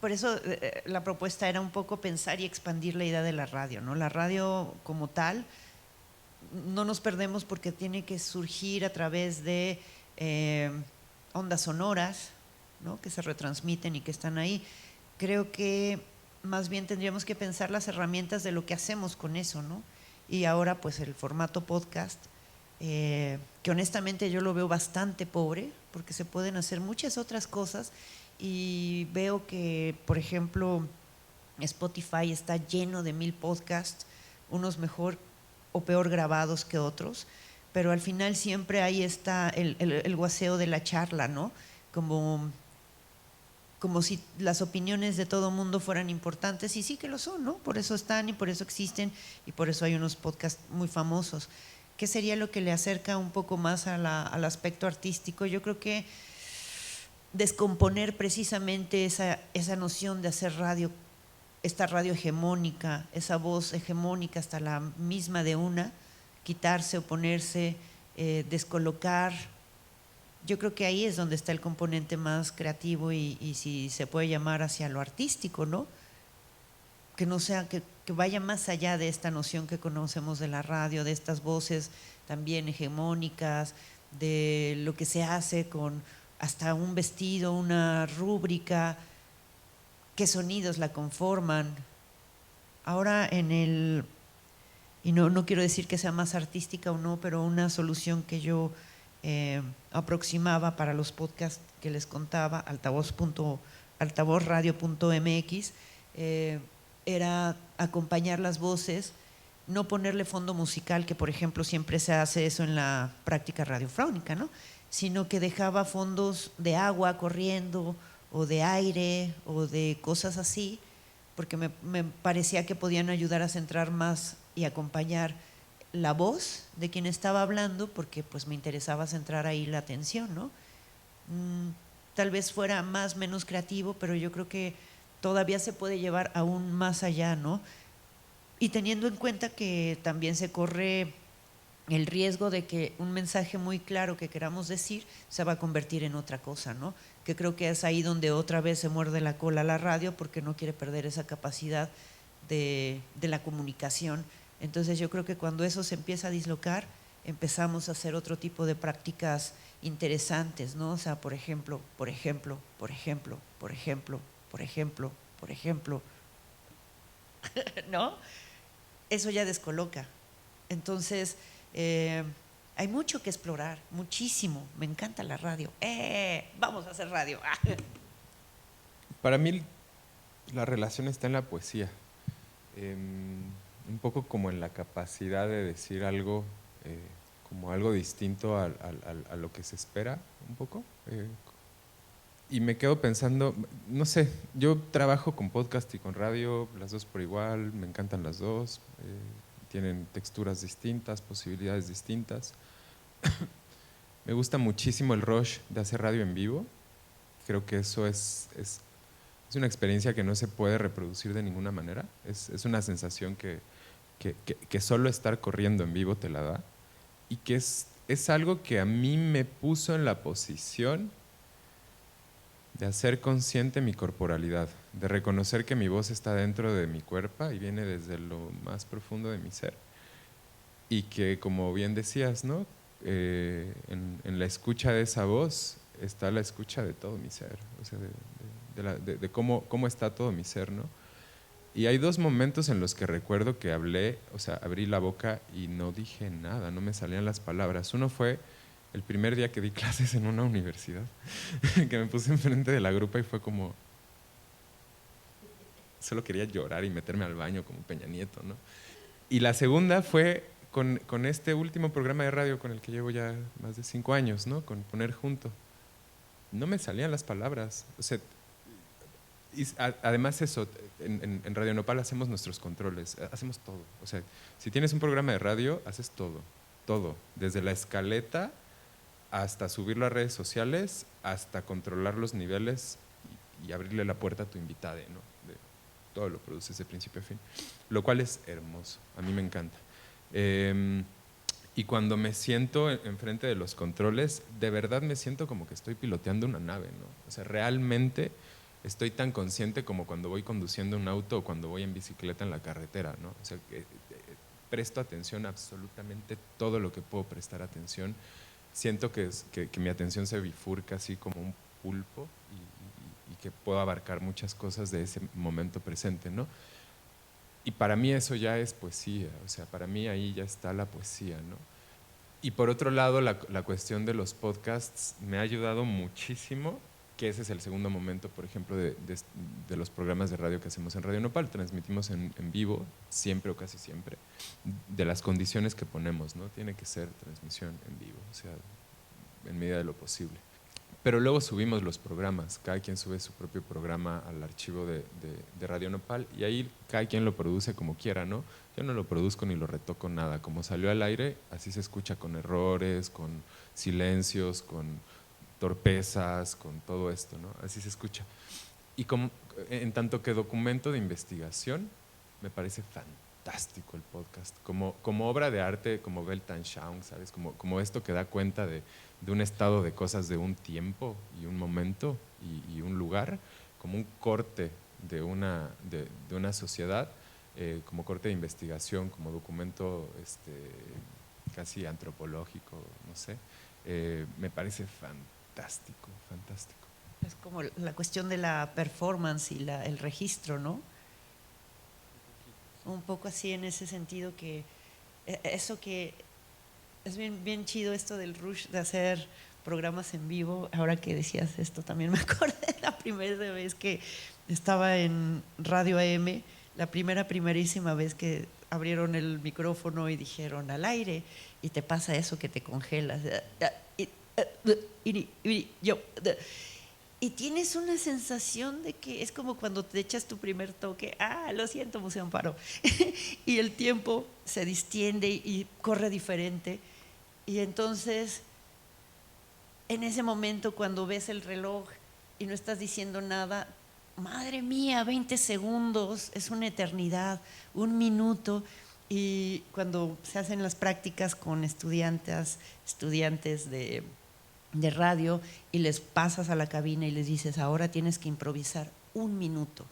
por eso la propuesta era un poco pensar y expandir la idea de la radio, ¿no? La radio como tal, no nos perdemos porque tiene que surgir a través de ondas sonoras, ¿no? Que se retransmiten y que están ahí. Creo que más bien tendríamos que pensar las herramientas de lo que hacemos con eso, ¿no? Y ahora pues el formato podcast, que honestamente yo lo veo bastante pobre, porque se pueden hacer muchas otras cosas y veo que, por ejemplo, Spotify está lleno de 1000 podcasts, unos mejor o peor grabados que otros, pero al final siempre ahí está el guaseo de la charla, ¿no? Como si las opiniones de todo mundo fueran importantes, y sí que lo son, ¿no? Por eso están y por eso existen y por eso hay unos podcasts muy famosos. ¿Qué sería lo que le acerca un poco más al aspecto artístico? Yo creo que descomponer precisamente esa noción de hacer radio, esta radio hegemónica, esa voz hegemónica hasta la misma de una, quitarse, oponerse, descolocar. Yo creo que ahí es donde está el componente más creativo y si se puede llamar hacia lo artístico, ¿no? Que no sea, que vaya más allá de esta noción que conocemos de la radio, de estas voces también hegemónicas, de lo que se hace con hasta un vestido, una rúbrica, qué sonidos la conforman. Ahora y no quiero decir que sea más artística o no, pero una solución que yo aproximaba para los podcasts que les contaba, altavozradio.mx, era acompañar las voces, no ponerle fondo musical, que por ejemplo siempre se hace eso en la práctica radiofónica, ¿no? Sino que dejaba fondos de agua corriendo o de aire o de cosas así, porque me parecía que podían ayudar a centrar más y acompañar la voz de quien estaba hablando, porque pues me interesaba centrar ahí la atención, ¿no? Tal vez fuera menos creativo, pero yo creo que todavía se puede llevar aún más allá, ¿no? Y teniendo en cuenta que también se corre el riesgo de que un mensaje muy claro que queramos decir se va a convertir en otra cosa, ¿no? Que creo que es ahí donde otra vez se muerde la cola la radio, porque no quiere perder esa capacidad de la comunicación. Entonces yo creo que cuando eso se empieza a dislocar, empezamos a hacer otro tipo de prácticas interesantes, ¿no? O sea, por ejemplo, ¿no? Eso ya descoloca. Entonces, hay mucho que explorar, muchísimo. Me encanta la radio. Vamos a hacer radio. Para mí la relación está en la poesía. Un poco como en la capacidad de decir algo, como algo distinto a lo que se espera, un poco. Y me quedo pensando, no sé, yo trabajo con podcast y con radio, las dos por igual, me encantan las dos, tienen texturas distintas, posibilidades distintas. Me gusta muchísimo el rush de hacer radio en vivo, creo que eso es una experiencia que no se puede reproducir de ninguna manera, es una sensación que solo estar corriendo en vivo te la da, y que es algo que a mí me puso en la posición de hacer consciente mi corporalidad, de reconocer que mi voz está dentro de mi cuerpo y viene desde lo más profundo de mi ser, y que, como bien decías, ¿no? En la escucha de esa voz está la escucha de todo mi ser, o sea, de cómo está todo mi ser, ¿no? Y hay dos momentos en los que recuerdo que hablé, o sea, abrí la boca y no dije nada, no me salían las palabras. Uno fue el primer día que di clases en una universidad, que me puse enfrente de la grupa y fue como, solo quería llorar y meterme al baño como Peña Nieto, ¿no? Y la segunda fue con este último programa de radio con el que llevo ya más de 5 años, ¿no? Con Poner Junto. No me salían las palabras. O sea, además eso, en Radio Nopal hacemos nuestros controles, hacemos todo. O sea, si tienes un programa de radio, haces todo, todo. Desde la escaleta hasta subirlo a redes sociales, hasta controlar los niveles y abrirle la puerta a tu invitado, ¿no? Todo lo produces de principio a fin, lo cual es hermoso, a mí me encanta. Y cuando me siento enfrente de los controles, de verdad me siento como que estoy piloteando una nave, ¿no? O sea, realmente estoy tan consciente como cuando voy conduciendo un auto o cuando voy en bicicleta en la carretera, ¿no? O sea, presto atención a absolutamente todo lo que puedo prestar atención. Siento que mi atención se bifurca así como un pulpo y que puedo abarcar muchas cosas de ese momento presente, ¿no? Y para mí eso ya es poesía, o sea, para mí ahí ya está la poesía, ¿no? Y por otro lado, la cuestión de los podcasts me ha ayudado muchísimo, que ese es el segundo momento, por ejemplo, de los programas de radio que hacemos en Radio Nopal. Transmitimos en vivo, siempre o casi siempre, de las condiciones que ponemos, ¿no? Tiene que ser transmisión en vivo, o sea, en medida de lo posible. Pero luego subimos los programas, cada quien sube su propio programa al archivo de Radio Nopal y ahí cada quien lo produce como quiera, ¿no? Yo no lo produzco ni lo retoco nada, como salió al aire, así se escucha, con errores, con silencios, con torpezas, con todo esto, ¿no? Así se escucha. Y como, en tanto que documento de investigación, me parece fantástico el podcast, como obra de arte, como Weltanschauung, ¿sabes? Como esto que da cuenta de un estado de cosas de un tiempo y un momento y un lugar, como un corte de una sociedad, como corte de investigación, como documento casi antropológico, no sé, me parece fantástico, fantástico. Es como la cuestión de la performance y el registro, ¿no? Un poco así en ese sentido, que eso que es bien chido esto del rush de hacer programas en vivo. Ahora que decías esto también me acordé de la primera vez que estaba en Radio AM, la primerísima vez que abrieron el micrófono y dijeron al aire, y te pasa eso que te congelas. Y tienes una sensación de que es como cuando te echas tu primer toque, lo siento, Museo Amparo, y el tiempo se distiende y corre diferente. Y entonces, en ese momento, cuando ves el reloj y no estás diciendo nada, madre mía, 20 segundos, es una eternidad, un minuto. Y cuando se hacen las prácticas con estudiantes de radio y les pasas a la cabina y les dices, ahora tienes que improvisar 1 minuto.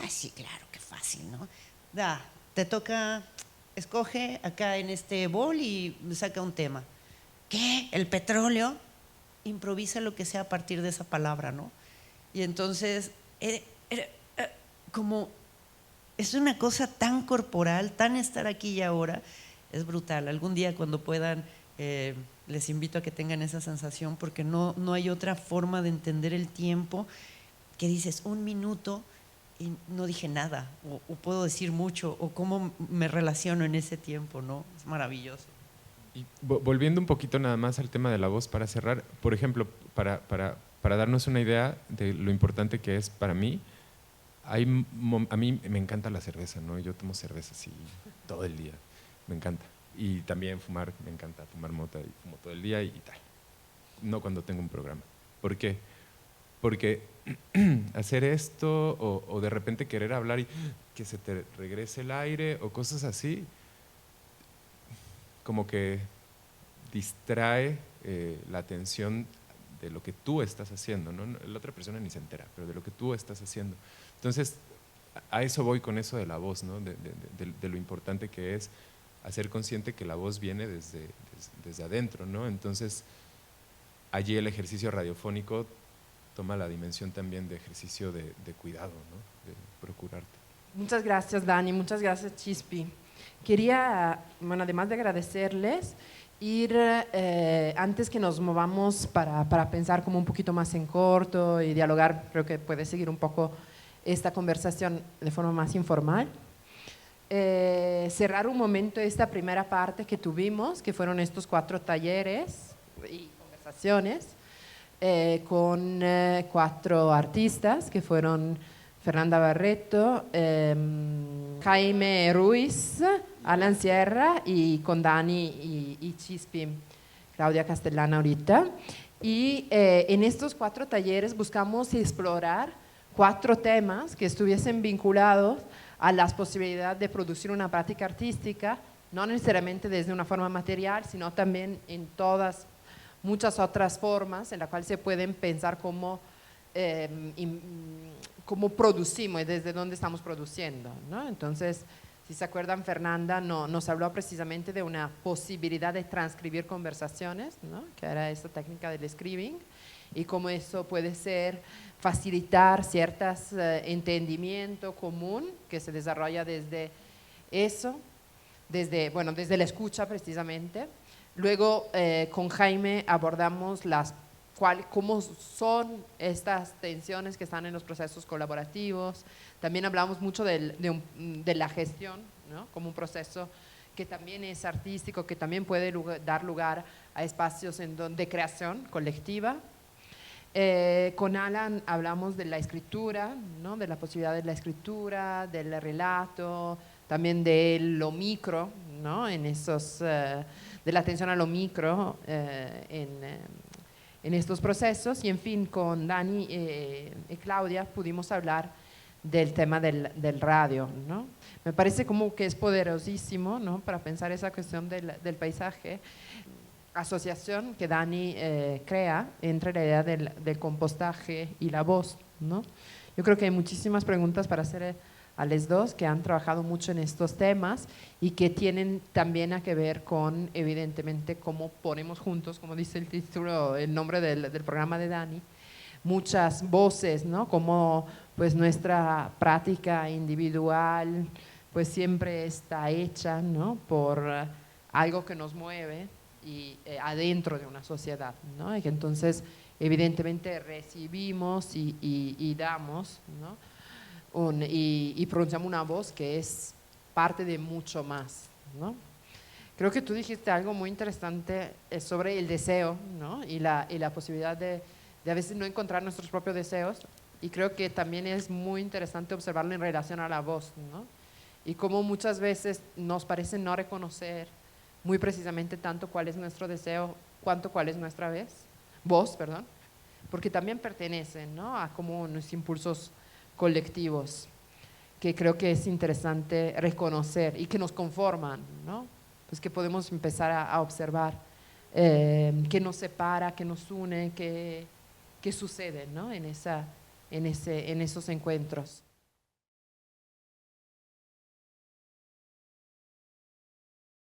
Sí, claro, qué fácil, ¿no? Te toca, escoge acá en este bol y saca un tema. ¿Qué? ¿El petróleo? Improvisa lo que sea a partir de esa palabra, ¿no? Y entonces, como es una cosa tan corporal, tan estar aquí y ahora, es brutal. Algún día cuando puedan, les invito a que tengan esa sensación, porque no hay otra forma de entender el tiempo, que dices 1 minuto y no dije nada, o puedo decir mucho, o cómo me relaciono en ese tiempo, ¿no? Es maravilloso. Y volviendo un poquito nada más al tema de la voz para cerrar, por ejemplo, para darnos una idea de lo importante que es para mí, a mí me encanta la cerveza, ¿no? Yo tomo cerveza así todo el día, me encanta. Y también fumar, me encanta fumar mota y fumo todo el día y tal. No cuando tengo un programa. ¿Por qué? Porque hacer esto o de repente querer hablar y que se te regrese el aire o cosas así, como que distrae la atención de lo que tú estás haciendo, ¿no? La otra persona ni se entera, pero de lo que tú estás haciendo. Entonces, a eso voy con eso de la voz, ¿no? De lo importante que es hacer consciente que la voz viene desde adentro, ¿no? Entonces, allí el ejercicio radiofónico toma la dimensión también de ejercicio de cuidado, ¿no? De procurarte. Muchas gracias, Dani, muchas gracias, Chispi. Quería, bueno, además de agradecerles, ir, antes que nos movamos para pensar como un poquito más en corto y dialogar, creo que puede seguir un poco esta conversación de forma más informal, cerrar un momento esta primera parte que tuvimos, que fueron estos 4 talleres y conversaciones, con 4 artistas que fueron Fernanda Barreto, Jaime Ruiz, Alan Sierra y con Dani y Chispi, Claudia Castellana ahorita. Y en estos 4 talleres buscamos explorar 4 temas que estuviesen vinculados a las posibilidades de producir una práctica artística, no necesariamente desde una forma material, sino también en muchas otras formas en las cuales se pueden pensar cómo producimos y desde dónde estamos produciendo, ¿no? Entonces, si se acuerdan, Fernanda nos habló precisamente de una posibilidad de transcribir conversaciones, ¿no? Que era esta técnica del scribing, y cómo eso puede facilitar ciertos entendimiento común que se desarrolla desde eso, desde la escucha precisamente. Luego con Jaime abordamos cómo son estas tensiones que están en los procesos colaborativos. También hablamos mucho de la gestión, ¿no? Como un proceso que también es artístico, que también puede dar lugar a espacios de creación colectiva. Con Alan hablamos de la escritura, ¿no? De la posibilidad de la escritura, del relato, también de lo micro, ¿no? De la atención a lo micro en estos procesos. Y en fin, con Dani y Claudia pudimos hablar del tema del radio, ¿no? Me parece como que es poderosísimo, ¿no? Para pensar esa cuestión del paisaje. Asociación que Dani crea entre la idea del compostaje y la voz, ¿no? Yo creo que hay muchísimas preguntas para hacer a los dos que han trabajado mucho en estos temas y que tienen también que ver con, evidentemente, cómo ponemos juntos, como dice el título, el nombre del programa de Dani, muchas voces, ¿no? Como pues nuestra práctica individual pues siempre está hecha, ¿no? Por algo que nos mueve y adentro de una sociedad, ¿no? Y que entonces evidentemente recibimos y damos, ¿no? Y pronunciamos una voz que es parte de mucho más, ¿no? Creo que tú dijiste algo muy interesante sobre el deseo, ¿no? Y la posibilidad de a veces no encontrar nuestros propios deseos, y creo que también es muy interesante observarlo en relación a la voz, ¿no? Y cómo muchas veces nos parece no reconocer muy precisamente tanto cuál es nuestro deseo, cuánto cuál es nuestra voz, porque también pertenecen, ¿no? A como unos impulsos colectivos que creo que es interesante reconocer y que nos conforman, ¿no? Pues que podemos empezar a observar qué nos separa, qué nos une, qué sucede, ¿no? En esos encuentros.